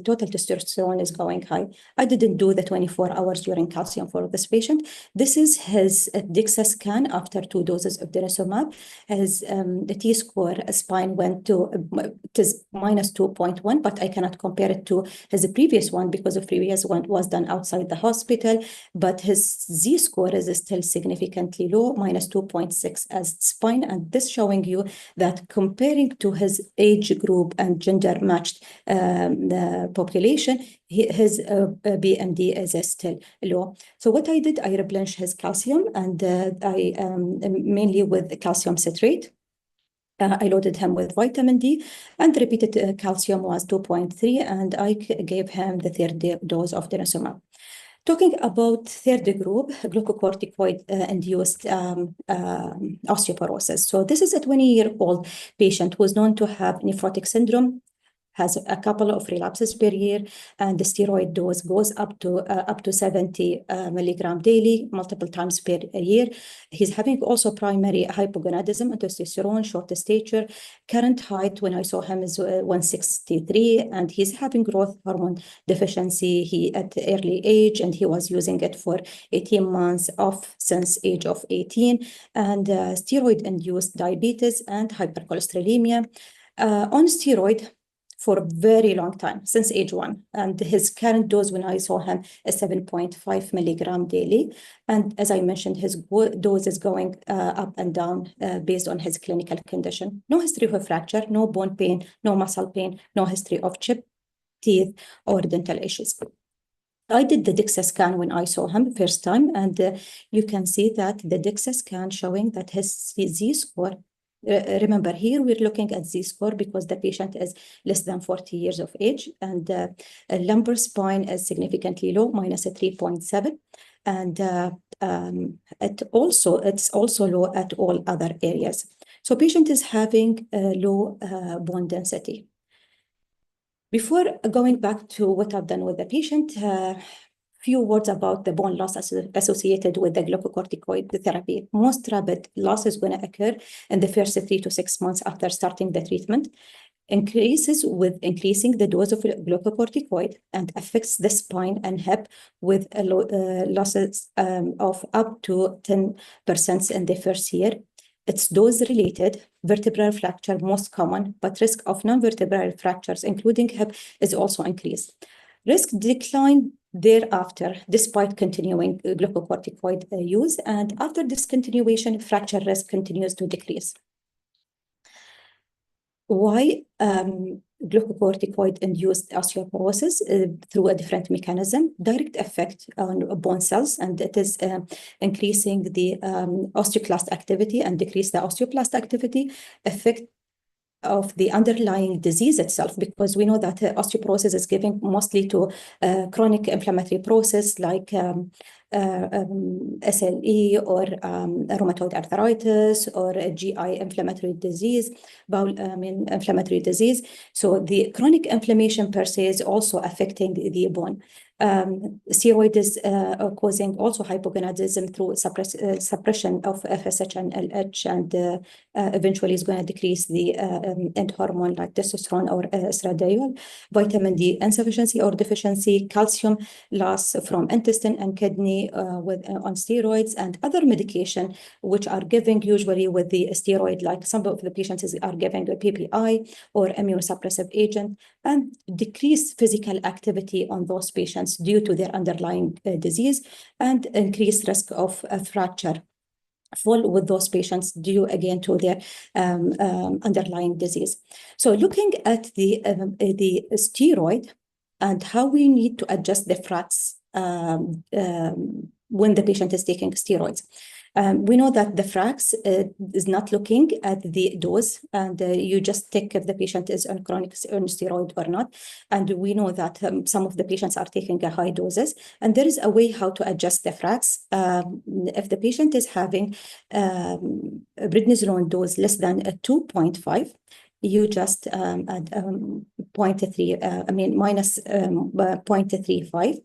total testosterone is going high. I didn't do the 24 hours urine calcium for this patient. This is his DEXA scan after 2 doses of denosumab. His the T-score spine went to, it is minus 2.1, but I cannot compare it to his previous one because the previous one was done outside the hospital, but his Z-score is still significantly low, minus 2.6 as spine, and this showing you that comparing to his age group and gender matched population, his BMD is still low. So what I did, I replenished his calcium, and I mainly with calcium citrate. I loaded him with vitamin D, and repeated calcium was 2.3, and I gave him the 3rd dose of denosumab. Talking about 3rd group, glucocorticoid-induced osteoporosis. So this is a 20-year-old patient who is known to have nephrotic syndrome, has a couple of relapses per year, and the steroid dose goes up to 70 milligram daily, multiple times per year. He's having also primary hypogonadism and testosterone, short stature. Current height when I saw him is 163, and he's having growth hormone deficiency at early age, and he was using it for 18 months off since age of 18, and steroid-induced diabetes and hypercholesterolemia. On steroid for a very long time, since age 1. And his current dose when I saw him is 7.5 milligram daily. And as I mentioned, his dose is going up and down based on his clinical condition. No history of a fracture, no bone pain, no muscle pain, no history of chipped teeth or dental issues. I did the DEXA scan when I saw him first time, and you can see that the DEXA scan showing that his Z-score, remember here we're looking at Z-score because the patient is less than 40 years of age, and lumbar spine is significantly low, minus a 3.7, and it's also low at all other areas. So patient is having low bone density. Before going back to what I've done with the patient, few words about the bone loss associated with the glucocorticoid therapy. Most rapid loss is going to occur in the first 3 to 6 months after starting the treatment. Increases with increasing the dose of glucocorticoid and affects the spine and hip with losses of up to 10% in the first year. It's dose-related, vertebral fracture most common, but risk of non-vertebral fractures, including hip, is also increased. Risk decline thereafter, despite continuing glucocorticoid use, and after discontinuation, fracture risk continues to decrease. Why glucocorticoid-induced osteoporosis? Through a different mechanism, direct effect on bone cells, and it is increasing the osteoclast activity and decrease the osteoblast activity, effect of the underlying disease itself, because we know that osteoporosis is given mostly to chronic inflammatory process like SLE or rheumatoid arthritis or a GI inflammatory disease, inflammatory disease. So the chronic inflammation per se is also affecting the bone. Steroid is causing also hypogonadism through suppression of FSH and LH, and eventually is going to decrease the end hormone like testosterone or estradiol. Vitamin D insufficiency or deficiency, calcium loss from intestine and kidney on steroids, and other medication which are given usually with the steroid, like some of the patients are giving a PPI or immunosuppressive agent, and decrease physical activity on those patients due to their underlying disease, and increased risk of fracture fall with those patients due again to their underlying disease. So looking at the steroid and how we need to adjust the fracts when the patient is taking steroids. We know that the fracts is not looking at the dose, and you just check if the patient is on chronic steroid or not. And we know that some of the patients are taking a high doses, and there is a way how to adjust the fracts. If the patient is having prednisolone dose less than 2.5, you just add 0.3, minus 0.35.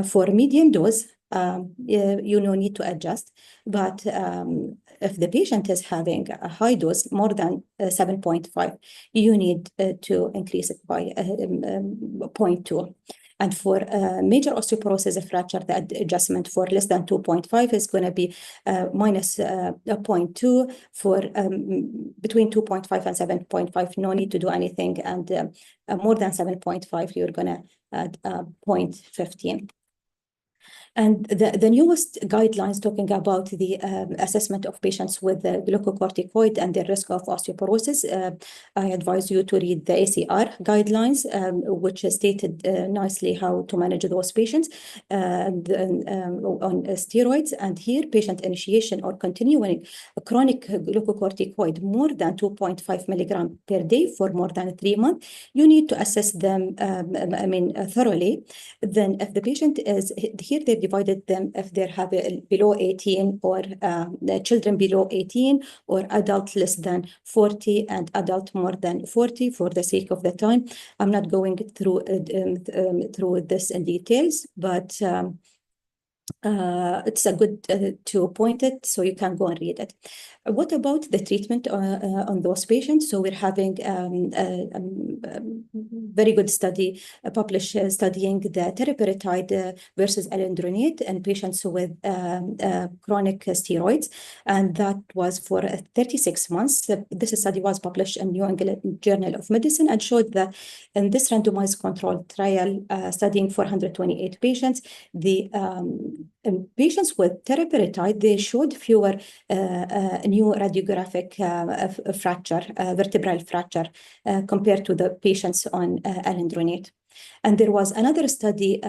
For medium dose, you no need to adjust, but if the patient is having a high dose more than 7.5, you need to increase it by 0.2. And for major osteoporosis fracture, the adjustment for less than 2.5 is going to be minus 0.2. For between 2.5 and 7.5, no need to do anything. And more than 7.5, you're going to add 0.15. And the newest guidelines talking about the assessment of patients with glucocorticoid and the risk of osteoporosis, I advise you to read the ACR guidelines, which stated nicely how to manage those patients on steroids. And here, patient initiation or continuing chronic glucocorticoid more than 2.5 milligram per day for more than 3 months, you need to assess them thoroughly. Then if the patient is, here they divided them if they have below 18 or the children below 18 or adult less than 40 and adult more than 40 for the sake of the time. I'm not going through this in details, but it's a good to point it so you can go and read it. What about the treatment on those patients? So we're having very good study published studying the teriparatide versus alendronate in patients with chronic steroids, and that was for 36 months. This study was published in New England Journal of Medicine and showed that in this randomized controlled trial studying 428 patients, the patients with teriparatide, they showed fewer new radiographic fracture, vertebral fracture, compared to the patients on alendronate. And there was another study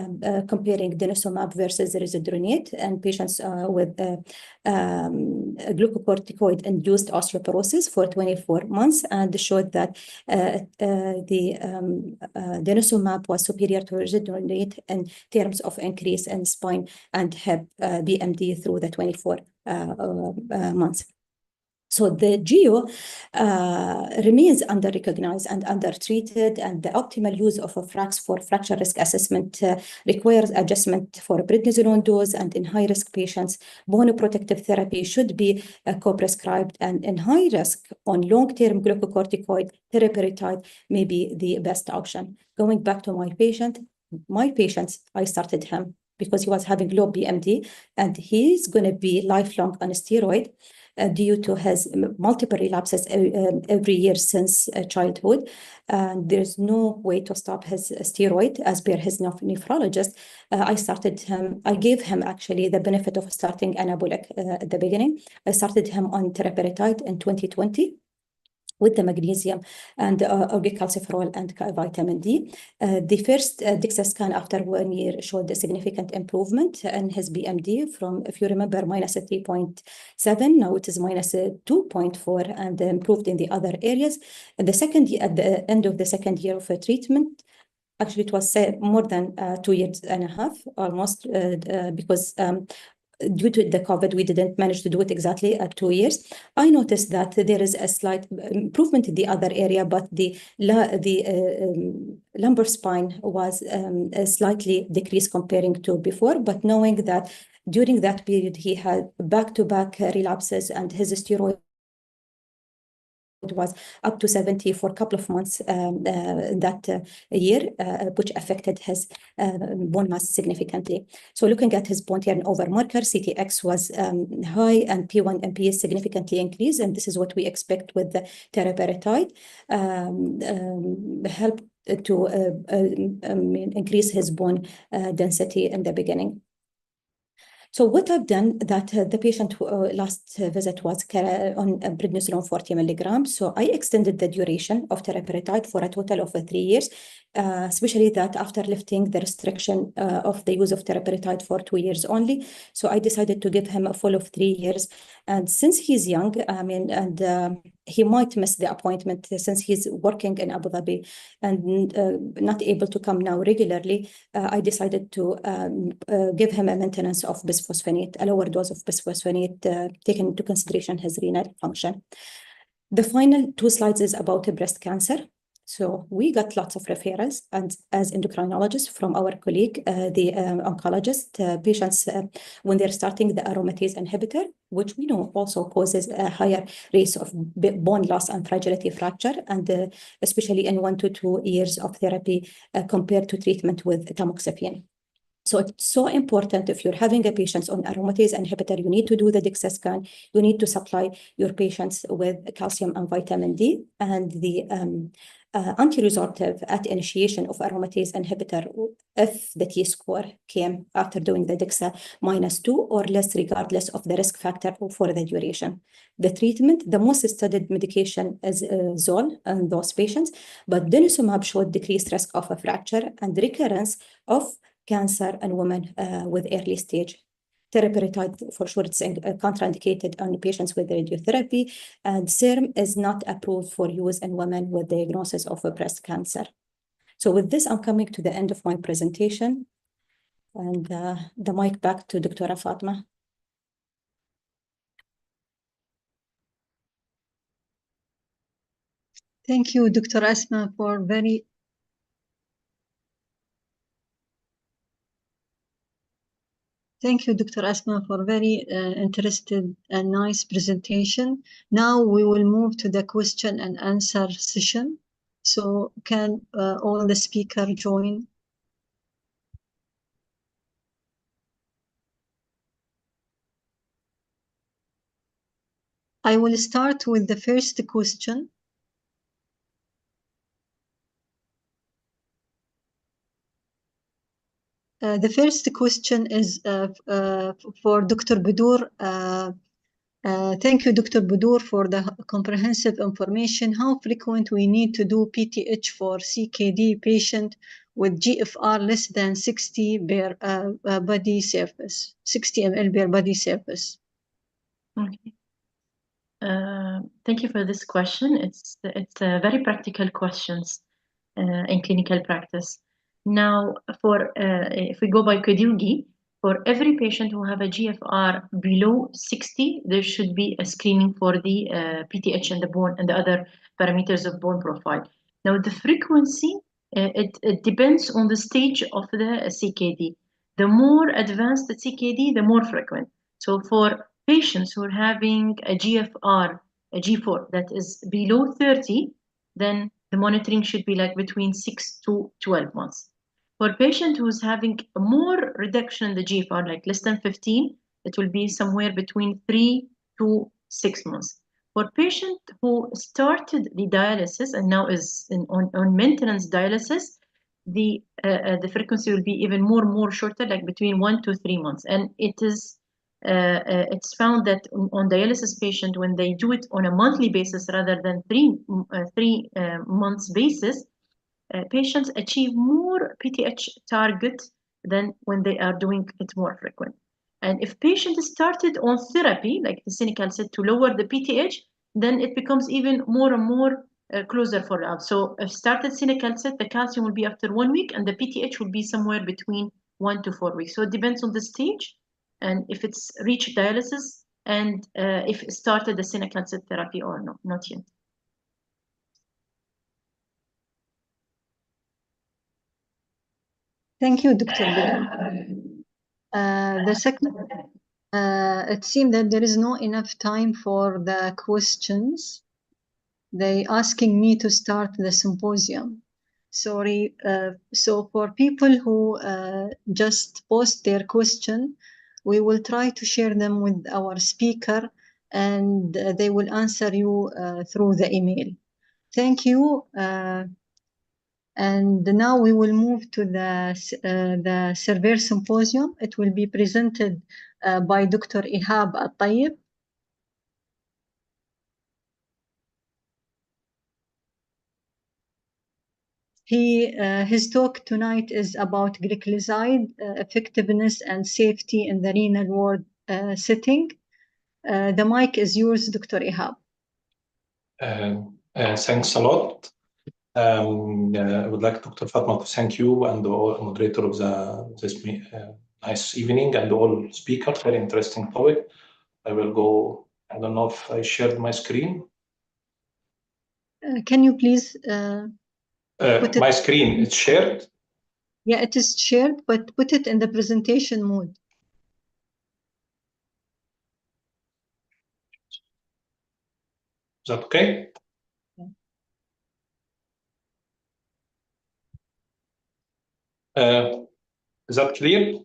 comparing denosumab versus risdiplam in patients with glucocorticoid-induced osteoporosis for 24 months, and showed that the denosumab was superior to risdiplam in terms of increase in spine and hip BMD through the 24 months. So the GEO remains under-recognized and under-treated, and the optimal use of a FRAX for fracture risk assessment requires adjustment for prednisolone dose, and in high-risk patients, bone protective therapy should be co-prescribed, and in high risk on long-term glucocorticoid, teriparatide may be the best option. Going back to my patient, I started him because he was having low BMD, and he's going to be lifelong on a steroid due to his multiple relapses every year since childhood. There's no way to stop his steroid as per his nephrologist. I gave him actually the benefit of starting anabolic at the beginning. I started him on teriparatide in 2020. With the magnesium and orgicalciferol and vitamin D. The first DEXA scan after 1 year showed a significant improvement in his BMD from, if you remember, minus 3.7, now it is minus 2.4, and improved in the other areas. And at the end of the second year of treatment, actually it was more than 2 years and a half, almost, because due to the COVID, we didn't manage to do it exactly at 2 years. I noticed that there is a slight improvement in the other area, but the lumbar spine was slightly decreased comparing to before. But knowing that during that period, he had back-to-back relapses and his steroid was up to 70 for a couple of months that year, which affected his bone mass significantly. So looking at his bone turnover marker, CTX was high and P1NP is significantly increased, and this is what we expect with the teriparatide. Help to increase his bone density in the beginning. So what I've done, that the patient who, last visit was on prednisolone 40 milligrams. So I extended the duration of teriparatide for a total of 3 years, especially that after lifting the restriction of the use of teriparatide for 2 years only. So I decided to give him a full of 3 years. And since he's young, he might miss the appointment since he's working in Abu Dhabi and not able to come now regularly. I decided to give him a maintenance of bisphosphonate, a lower dose of bisphosphonate, taking into consideration his renal function. The final 2 slides is about breast cancer. So we got lots of referrals, and as endocrinologists from our colleague, the oncologist, patients, when they're starting the aromatase inhibitor, which we know also causes a higher rates of bone loss and fragility fracture, and especially in 1 to 2 years of therapy compared to treatment with tamoxifen. So it's so important if you're having a patient on aromatase inhibitor, you need to do the DEXA scan, you need to supply your patients with calcium and vitamin D, and the anti-resorptive at initiation of aromatase inhibitor if the T-score came after doing the DEXA -2 or less, regardless of the risk factor for the duration. The treatment, the most studied medication is Zol in those patients, but denosumab showed decreased risk of a fracture and recurrence of cancer in women with early stage. Teriparatide, for sure, it's contraindicated on patients with radiotherapy, and SERM is not approved for use in women with diagnosis of breast cancer. So with this, I'm coming to the end of my presentation. And the mic back to Dr. Fatma. Thank you, Dr. Asma, for very Thank you, Dr. Asma, for very interested and nice presentation. Now we will move to the question and answer session. So can all the speakers join? I will start with the first question. The first question is for Dr. Budur. Thank you, Dr. Budur, for the comprehensive information. How frequent we need to do PTH for CKD patient with GFR less than 60 per body surface, 60 ml per body surface? Okay. Thank you for this question. It's very practical questions in clinical practice. Now, for if we go by Kadiugi, for every patient who have a GFR below 60, there should be a screening for the PTH and the bone and the other parameters of bone profile. Now, the frequency, it depends on the stage of the CKD. The more advanced the CKD, the more frequent. So for patients who are having a GFR, a G4 that is below 30, then the monitoring should be like between 6 to 12 months. For a patient who's having more reduction in the GFR, like less than 15, it will be somewhere between 3 to 6 months. For a patient who started the dialysis and now is on maintenance dialysis, the frequency will be even more shorter, like between 1 to 3 months. And it's found that on dialysis patient, when they do it on a monthly basis rather than three months basis, patients achieve more PTH target than when they are doing it more frequent. And if patient started on therapy, like the cinecalcet to lower the PTH, then it becomes even more and more closer follow-up. So if started cinecalcet, the calcium will be after 1 week and the PTH will be somewhere between 1 to 4 weeks. So it depends on the stage and if it's reached dialysis and if it started the cinecalcet therapy or no, not yet. Thank you, Dr. Budur. The second, it seems that there is not enough time for the questions. They asking me to start the symposium. Sorry. So for people who just post their question, we will try to share them with our speaker and they will answer you through the email. Thank you. And now we will move to the Surveyor Symposium. It will be presented by Dr. Ihab Al-Tayyib. His talk tonight is about glycoside effectiveness and safety in the renal ward setting. The mic is yours, Dr. Ihab. Thanks a lot. I would like Dr. Fatma to thank you and the moderator of this nice evening and all speakers. Very interesting topic. I will go. I don't know if I shared my screen. Can you please my screen is shared? Yeah, it is shared, but put it in the presentation mode. Is that okay? Is that clear?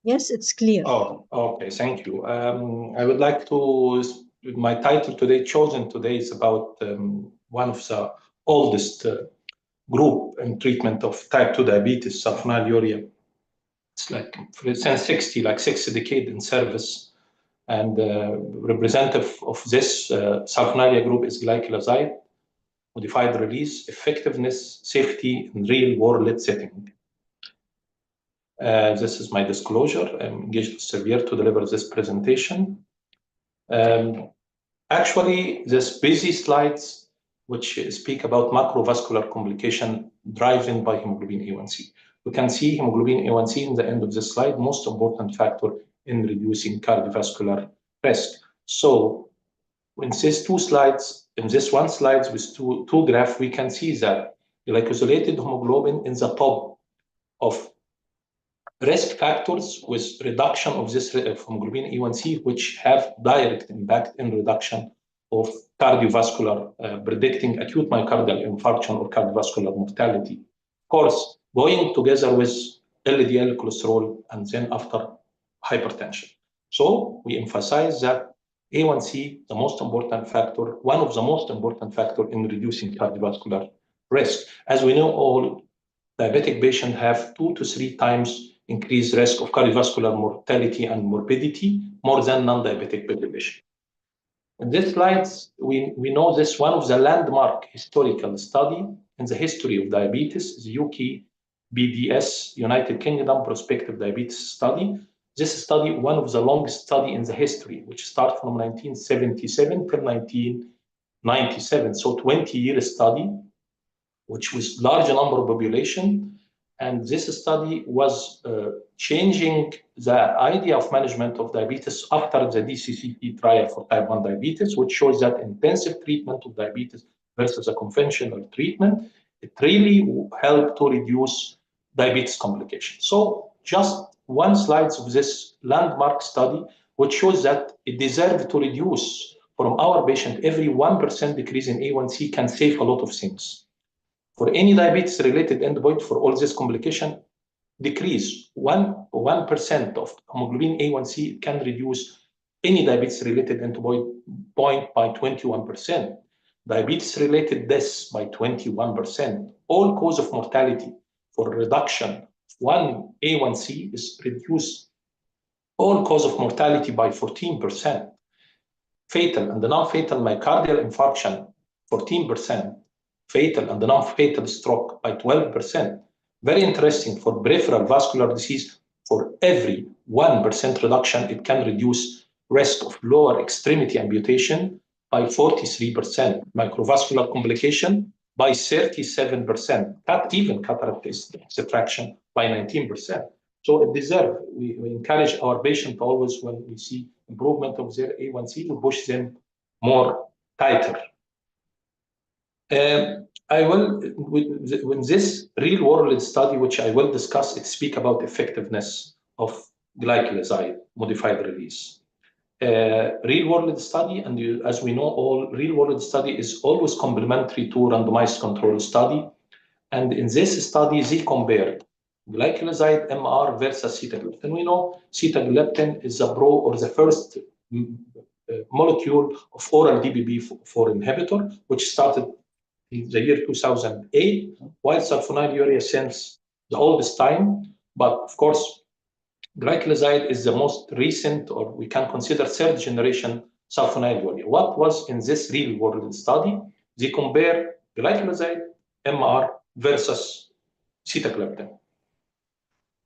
Yes, it's clear. Oh, okay. Thank you. I would like to. My title today, chosen today, is about one of the oldest group in treatment of type 2 diabetes, sulfonylurea. It's like since 60 decades in service. And representative of this sulfonylurea group is glycoside, modified release, effectiveness, safety in real world setting. This is my disclosure. I'm engaged with Surveyor to deliver this presentation. Actually, this busy slides, which speak about macrovascular complication driven by hemoglobin A1C. We can see hemoglobin A1C in the end of the slide, most important factor in reducing cardiovascular risk. So in these two slides, in this one slide with two graphs, we can see that glycosylated hemoglobin in the top of risk factors with reduction of this hemoglobin A1C, which have direct impact in reduction of cardiovascular, predicting acute myocardial infarction or cardiovascular mortality. Of course, going together with LDL cholesterol and then after hypertension. So we emphasize that A1C, the most important factor, one of the most important factors in reducing cardiovascular risk. As we know, all diabetic patients have 2 to 3 times increased risk of cardiovascular mortality and morbidity more than non-diabetic population. In this slide, we know this one of the landmark historical study in the history of diabetes, the UK BDS, United Kingdom Prospective Diabetes Study. This study, one of the longest study in the history, which started from 1977 till 1997. So 20-year study, which was large number of population. And this study was changing the idea of management of diabetes after the DCCT trial for type 1 diabetes, which shows that intensive treatment of diabetes versus a conventional treatment, it really helped to reduce diabetes complications. So just one slide of this landmark study, which shows that it deserves to reduce from our patient, every 1% decrease in A1C can save a lot of things. For any diabetes-related endpoint, for all this complication, decrease 1% of hemoglobin A1C can reduce any diabetes-related endpoint by 21%. Diabetes-related deaths by 21%. All cause of mortality for reduction one A1C is reduced. All cause of mortality by 14%. Fatal and non-fatal myocardial infarction, 14%. Fatal and non-fatal stroke by 12%. Very interesting, for peripheral vascular disease, for every 1% reduction, it can reduce risk of lower extremity amputation by 43%, microvascular complication by 37%, even cataract extraction by 19%. So it deserves, we encourage our patient always, when we see improvement of their A1C, to push them more tighter. I will, with this real world study, which I will discuss, it speak about effectiveness of glycoside modified release. Real world study, and as we know, all real world study is always complementary to randomized control study. And in this study, they compared glycoside MR versus sitagliptin. We know sitagliptin is the or the first molecule of oral DPP-4 inhibitor, which started in the year 2008, while sulfonylurea since the oldest time. But of course, glycoside is the most recent, or we can consider third generation sulfonylurea. What was in this real world study? They compare glycoside MR versus sitagliptin.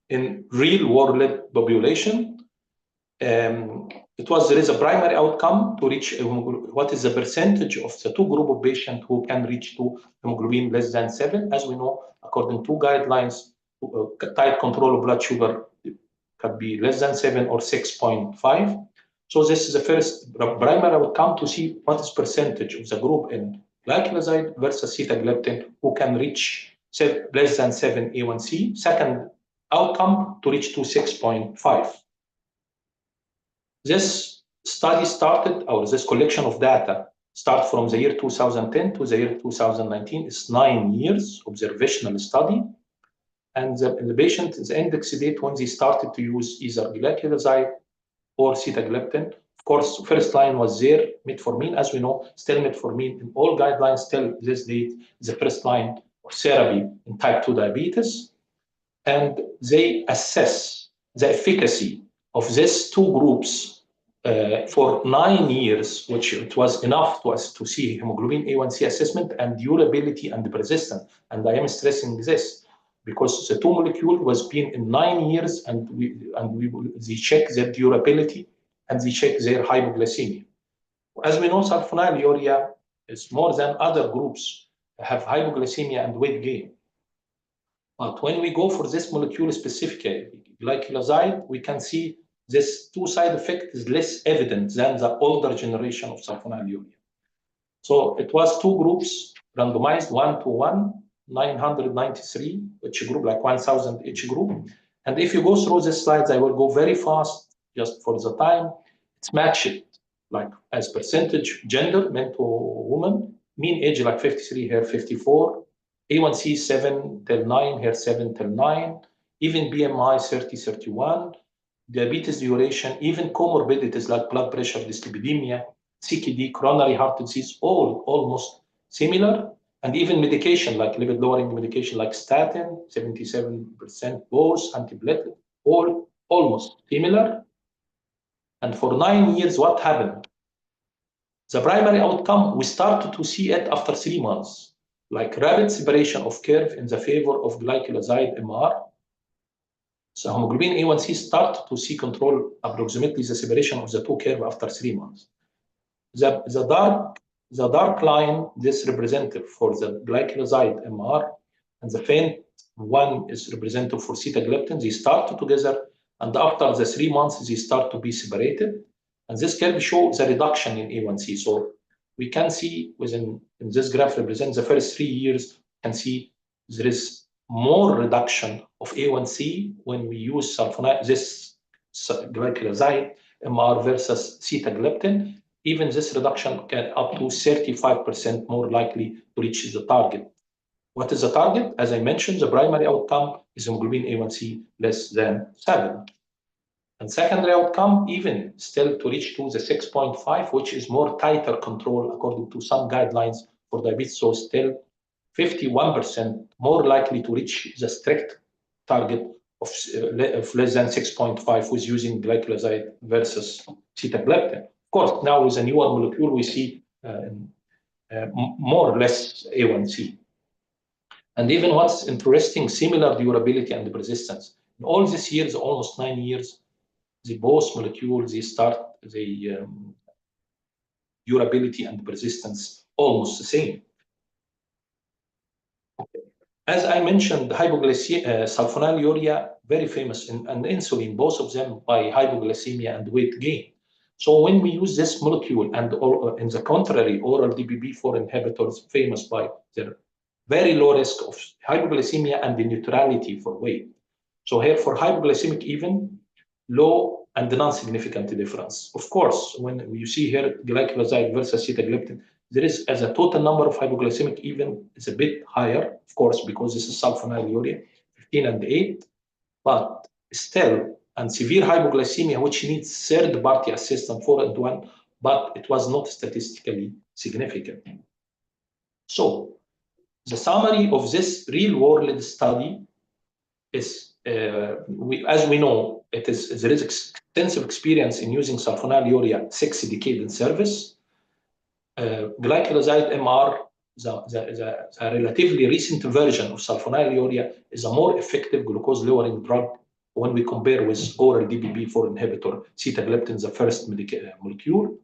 In real world population, there is a primary outcome to reach what is the percentage of the two group of patients who can reach to hemoglobin less than 7. As we know, according to guidelines, tight control of blood sugar could be less than 7 or 6.5. So this is the first primary outcome to see what is percentage of the group in glycoside versus sitagliptin who can reach less than 7 A1C. Second outcome to reach to 6.5. This study started, or this collection of data, start from the year 2010 to the year 2019. It's 9 years observational study. And the patient, the index date when they started to use either glycoside or sitagliptin. Of course, first line was there, metformin. As we know, still metformin in all guidelines till this date is the first line of therapy in type 2 diabetes. And they assess the efficacy of these two groups for 9 years, which it was enough to us to see hemoglobin A1C assessment and durability and persistence. And I am stressing this because the two molecule was being in 9 years, and they check their durability and they check their hypoglycemia. As we know, sulfonylurea is more than other groups have hypoglycemia and weight gain. But when we go for this molecule specifically, glycoside, we can see this two-side effect is less evident than the older generation of sulfonylurea. So it was two groups randomized 1-to-1, 993 each group, like 1,000 each group. And if you go through these slides, I will go very fast just for the time. It's matched like as percentage, gender, men to women, mean age like 53, here 54, A1C 7 till 9, here 7 till 9, even BMI 30, 31, diabetes duration, even comorbidities like blood pressure, dyslipidemia, CKD, coronary heart disease, all almost similar. And even medication like lipid lowering medication like statin, 77% both, antiplatelet, all almost similar. And for 9 years, what happened? The primary outcome, we started to see it after 3 months, like rapid separation of curve in the favor of glycoside MR. So hemoglobin A1C started to see control approximately the separation of the two curve after 3 months. The dark line, this representative for the glycoside MR, and the faint one is representative for sitagliptin. They start together, and after the 3 months, they start to be separated. And this curve shows the reduction in A1C. So we can see in this graph represents the first 3 years, you can see there is more reduction of A1C when we use this glycoside MR versus sitagliptin. Even this reduction can up to 35% more likely to reach the target. What is the target? As I mentioned, the primary outcome is hemoglobin A1C less than 7. And secondary outcome, even still to reach to the 6.5, which is more tighter control according to some guidelines for diabetes. So still 51% more likely to reach the strict target of less than 6.5 with using glycoside versus sitagliptin. Of course, now with a newer molecule, we see more or less A1C. And even what's interesting, similar durability and persistence. In all these years, almost 9 years, the both molecules, they start the durability and persistence almost the same. As I mentioned, hypoglycemia, sulfonylurea, very famous, and insulin, both of them by hypoglycemia and weight gain. So when we use this molecule, and in the contrary, oral DPP-4 inhibitors, famous by their very low risk of hypoglycemia and the neutrality for weight. So here for hypoglycemic even, low and non-significant difference. Of course, when you see here glycoside versus sitagliptin, there is, as a total number of hypoglycemic even, is a bit higher, of course, because this is sulfonylurea, 15 and 8, but still, and severe hypoglycemia, which needs third-party assistance, 4 and 1, but it was not statistically significant. So, the summary of this real-world study is, as we know, there is extensive experience in using sulfonylurea 6 decades in service. Glycoside MR, the relatively recent version of sulfonylurea, is a more effective glucose-lowering drug when we compare with oral DPP-4 inhibitor, sitagliptin, the first molecule.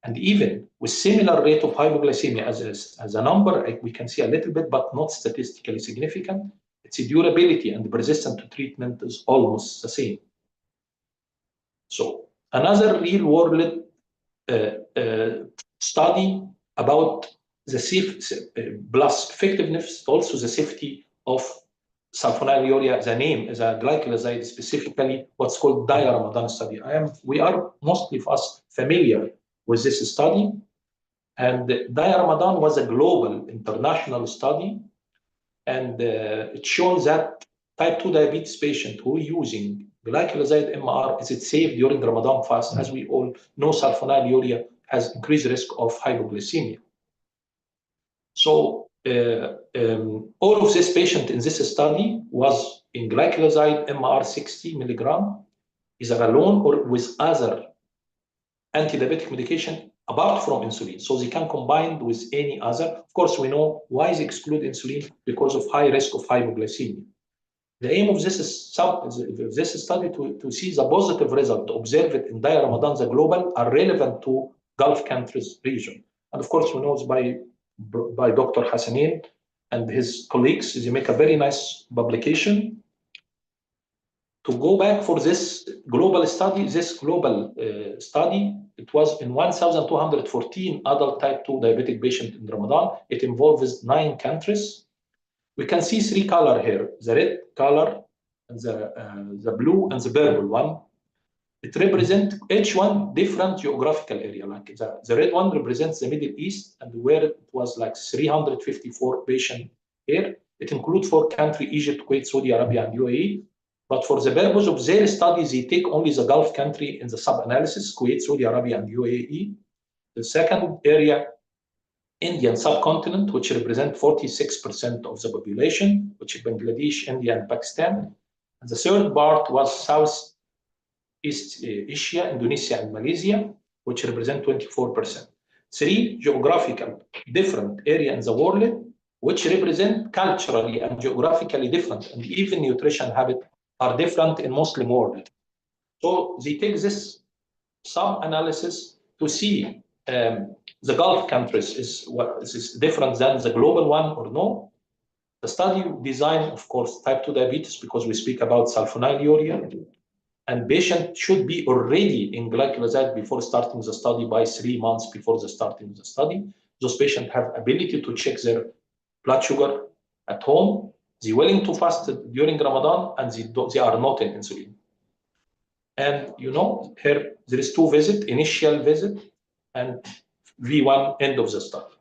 And even with similar rate of hypoglycemia as a number, we can see a little bit, but not statistically significant. Its durability and persistence to treatment is almost the same. So another real-world study about the safe plus effectiveness, also the safety of sulfonylurea. The name is a glycoside, specifically what's called Dia-Ramadan study. We are mostly of us familiar with this study, and Dia-Ramadan was a global international study, and it shows that type 2 diabetes patient who are using glycoside MR, is it safe during Ramadan fast? As we all know, sulfonylurea has increased risk of hypoglycemia. So all of this patient in this study was in glycoside MR 60 milligram, either alone or with other anti-diabetic medication apart from insulin. So they can combine with any other. Of course, we know why they exclude insulin, because of high risk of hypoglycemia. The aim of this study to see the positive result observed in Dia-Ramadan, the global, are relevant to Gulf countries region. And of course, we know it's by Dr. Hassanein and his colleagues, they make a very nice publication. To go back for this global study, it was in 1,214 adult type 2 diabetic patients in Ramadan. It involves 9 countries. We can see 3 colors here, the red color, the blue, and the purple one. It represents each one different geographical area. Like the red one represents the Middle East, and where it was like 354 patients here. It includes 4 countries, Egypt, Kuwait, Saudi Arabia, and UAE. But for the purpose of their studies, they take only the Gulf country in the sub-analysis, Kuwait, Saudi Arabia, and UAE. The second area, Indian subcontinent, which represents 46% of the population, which is Bangladesh, India, and Pakistan. And the third part was Southeast Asia, Indonesia, and Malaysia, which represent 24%. 3 geographical different areas in the world, which represent culturally and geographically different, and even nutrition habits are different in Muslim world. So they take this sub-analysis to see the Gulf countries is different than the global one or no. The study design, of course, type 2 diabetes, because we speak about sulfonylurea, and patient should be already in glycoside before starting the study by 3 months before the starting the study. Those patients have ability to check their blood sugar at home. They're willing to fast during Ramadan, and they are not in insulin. And you know, here there is 2 visits, initial visit and V1 end of the study.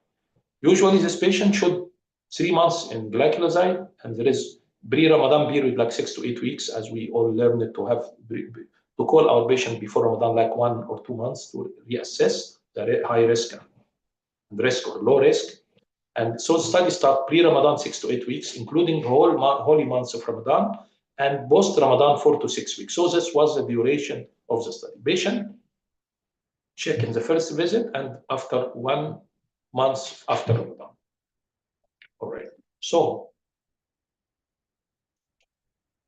Usually this patient should 3 months in glycoside, and there is pre-Ramadan period like 6 to 8 weeks, as we all learned to have to call our patient before Ramadan like 1 or 2 months to reassess the high risk and risk or low risk. And so the study starts pre-Ramadan 6 to 8 weeks, including holy months of Ramadan, and post-Ramadan 4 to 6 weeks. So this was the duration of the study. Patient check in the first visit and after 1 month after Ramadan. All right. So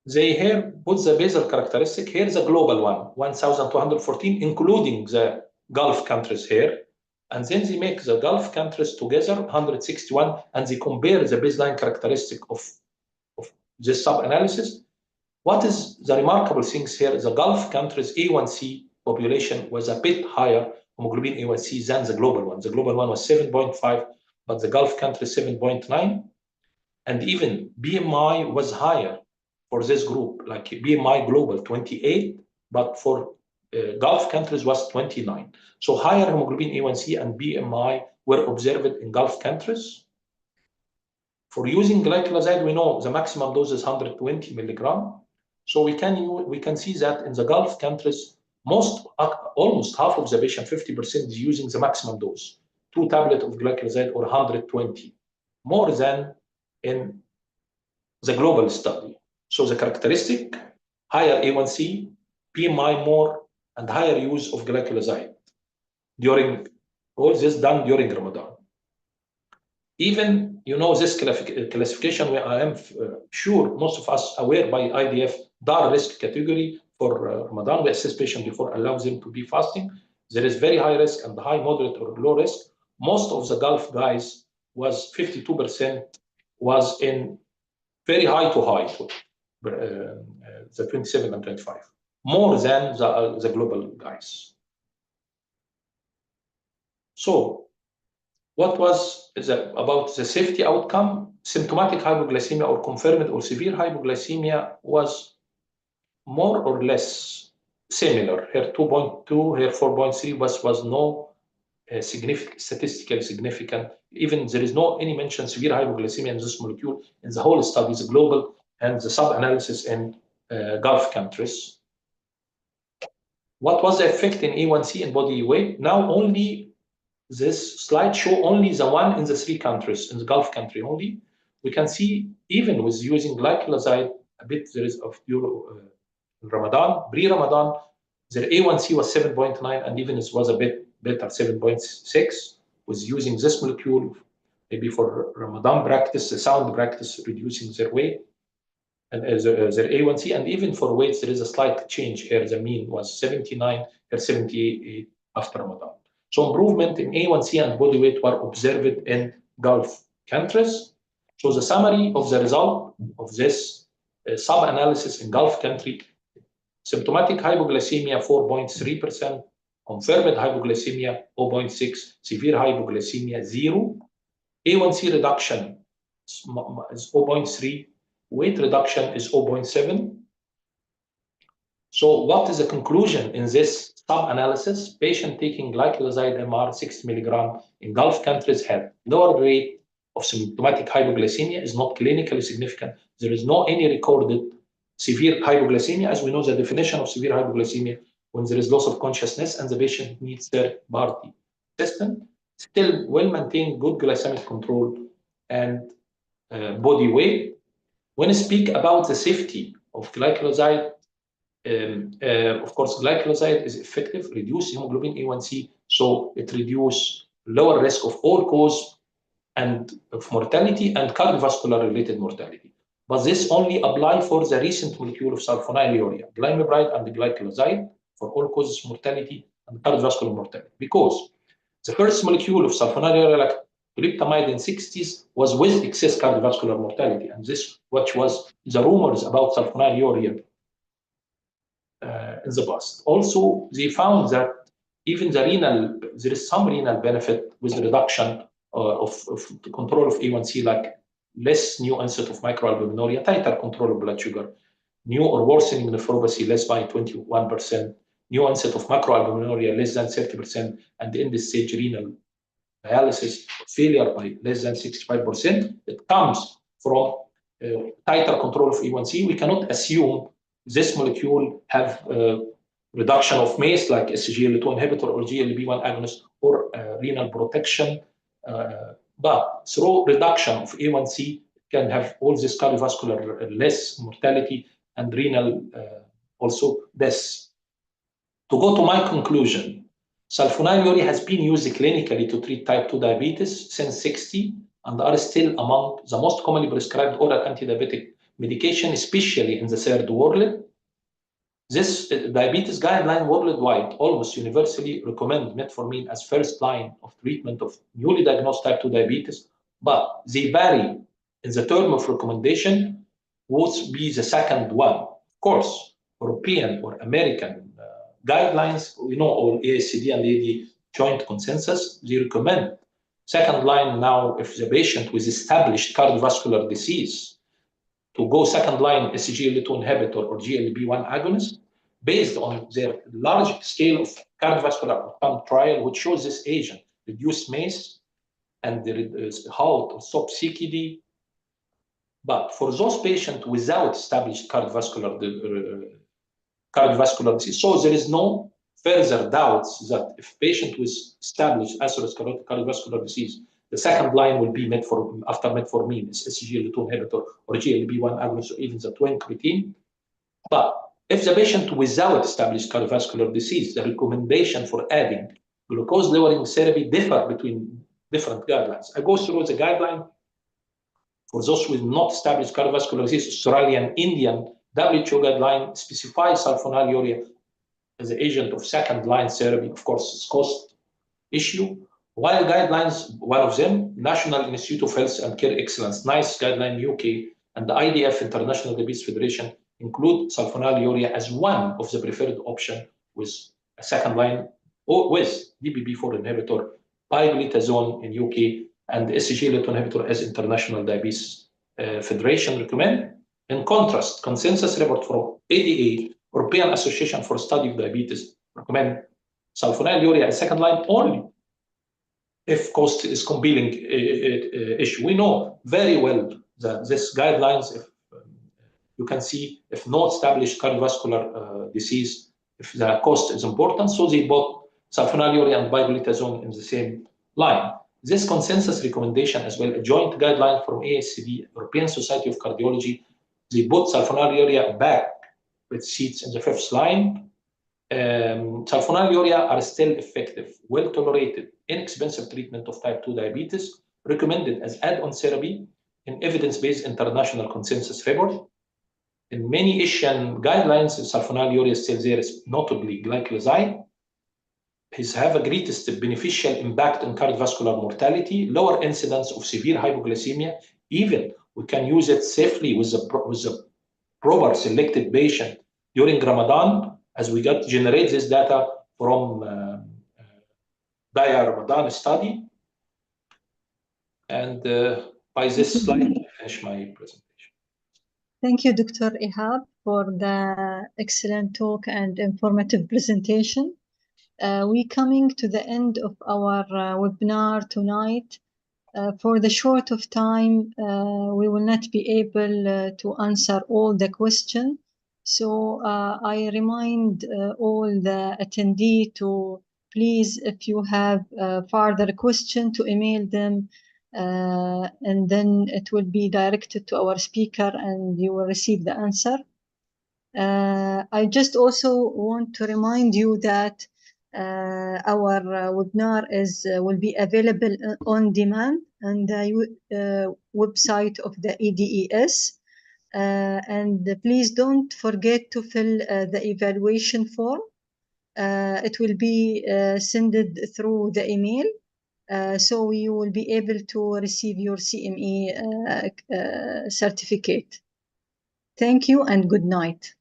they here put the basal characteristic. Here's a global one, 1,214, including the Gulf countries here. And then they make the Gulf countries together, 161, and they compare the baseline characteristic of this sub-analysis. What is the remarkable things here? The Gulf countries A1C population was a bit higher hemoglobin A1C than the global one. The global one was 7.5, but the Gulf country 7.9. And even BMI was higher for this group, like BMI global 28, but for Gulf countries was 29. So higher hemoglobin A1C and BMI were observed in Gulf countries. For using glycoside, we know the maximum dose is 120 milligram. So we can see that in the Gulf countries, almost half of the patient, 50%, is using the maximum dose, 2 tablets of glycoside or 120, more than in the global study. So the characteristic, higher A1C, BMI more, and higher use of glycoside during all this done during Ramadan. Even, you know, this classification, where I am sure most of us aware by IDF, DAR risk category for Ramadan, we assess patients before allows them to be fasting. There is very high risk and high, moderate, or low risk. Most of the Gulf guys was 52% was in very high to high, the 27 and 25, more than the global guys. So what was about the safety outcome? Symptomatic hypoglycemia or confirmed or severe hypoglycemia was more or less similar. Here 2.2, here 4.3 was no statistically significant. Even there is no any mention severe hypoglycemia in this molecule in the whole study, the global and the sub-analysis in Gulf countries. What was the effect in A1C and body weight? Now only this slide show only the one in the 3 countries, in the Gulf country only. We can see even with using glycoside, a bit there is of Ramadan, pre-Ramadan, their A1C was 7.9, and even it was a bit better, 7.6, was using this molecule, maybe for Ramadan practice, the sound practice, reducing their weight, and their A1C, and even for weights, there is a slight change here. The mean was 79, here 78 after Ramadan. So improvement in A1C and body weight were observed in Gulf countries. So the summary of the result of this sub-analysis in Gulf country: symptomatic hypoglycemia 4.3%, confirmed hypoglycemia 0.6, severe hypoglycemia 0, A1C reduction is 0.3, weight reduction is 0.7. So what is the conclusion in this sub-analysis? Patient taking glycoside MR 60 mg in Gulf countries had lower rate of symptomatic hypoglycemia, is not clinically significant. There is no any recorded severe hypoglycemia. As we know, the definition of severe hypoglycemia when there is loss of consciousness and the patient needs third-party assistance. Still well-maintained good glycemic control and body weight. When I speak about the safety of glycoside, of course, glycoside is effective, reduce hemoglobin A1C, so it reduces lower risk of all cause and of mortality and cardiovascular related mortality. But this only applies for the recent molecule of sulfonylurea, glimepiride and glycoside for all causes mortality and cardiovascular mortality. Because the first molecule of sulfonylurea, like glyptamide in 60s, was with excess cardiovascular mortality, and this which was the rumors about sulfonylurea in the past. Also, they found that even there is some renal benefit with the reduction of the control of A1C, like less new onset of microalbuminuria, tighter control of blood sugar, new or worsening nephropathy less by 21%, new onset of macroalbuminuria less than 30%, and end-stage renal dialysis failure by less than 65%. It comes from tighter control of A1C. We cannot assume this molecule have reduction of MACE like SGLT2 inhibitor or GLP-1 agonist or renal protection. But through reduction of A1C, can have all this cardiovascular less mortality and renal also deaths. To go to my conclusion, sulfonylurea has been used clinically to treat type 2 diabetes since 60 and are still among the most commonly prescribed oral anti-diabetic medication, especially in the third world. This diabetes guideline worldwide almost universally recommend metformin as first line of treatment of newly diagnosed type 2 diabetes, but they vary in the term of recommendation what be the second one. Of course, European or American guidelines, we know all ASCD and AD joint consensus, they recommend second line now if the patient with established cardiovascular disease to go second line SGLT2 inhibitor or GLP-1 agonist based on their large scale of cardiovascular outcome trial, which shows this agent reduce MACE and halt or stop CKD. But for those patients without established cardiovascular disease, so there is no further doubts that if patient with established atherosclerotic cardiovascular disease, the second line will be after metformin, SGLT2 inhibitor or GLP-1 agonist or even the twin incretin. But if the patient without established cardiovascular disease, the recommendation for adding glucose-lowering therapy differ between different guidelines. I go through the guideline for those with not established cardiovascular disease. Australian, Indian, WHO guideline specifies sulfonylurea as an agent of second-line therapy. Of course, it's cost issue. While guidelines, one of them, National Institute of Health and Care Excellence, NICE guideline UK, and the IDF, International Diabetes Federation, include sulfonylurea as one of the preferred option with a second line or with DPP-4 inhibitor, pioglitazone in UK, and the SGLT2 inhibitor as International Diabetes Federation recommend. In contrast, consensus report from ADA, European Association for Study of Diabetes, recommend sulfonylurea as second line only if cost is compelling issue. We know very well that this guidelines, if you can see, if no established cardiovascular disease, if the cost is important, so they bought sulfonylurea and pioglitazone in the same line. This consensus recommendation as well, a joint guideline from ASCD, European Society of Cardiology, they put sulfonylurea back with seats in the fifth line. Sulfonylurea are still effective, well tolerated, inexpensive treatment of type 2 diabetes, recommended as add-on therapy in evidence-based international consensus report. In many Asian guidelines, sulfonylurea is still there, notably glycoside. It have a greatest beneficial impact on cardiovascular mortality, lower incidence of severe hypoglycemia, Even we can use it safely with a proper selected patient during Ramadan, as we generate this data from Daya Ramadan study. And by this slide, I finish my presentation. Thank you, Dr. Ihab, for the excellent talk and informative presentation. We're coming to the end of our webinar tonight. For the short of time, we will not be able to answer all the questions. So I remind all the attendees to please, if you have further question, to email them, and then it will be directed to our speaker and you will receive the answer. I just also want to remind you that our webinar will be available on demand on the website of the EDES. And please don't forget to fill the evaluation form. It will be sent through the email. So you will be able to receive your CME certificate. Thank you and good night.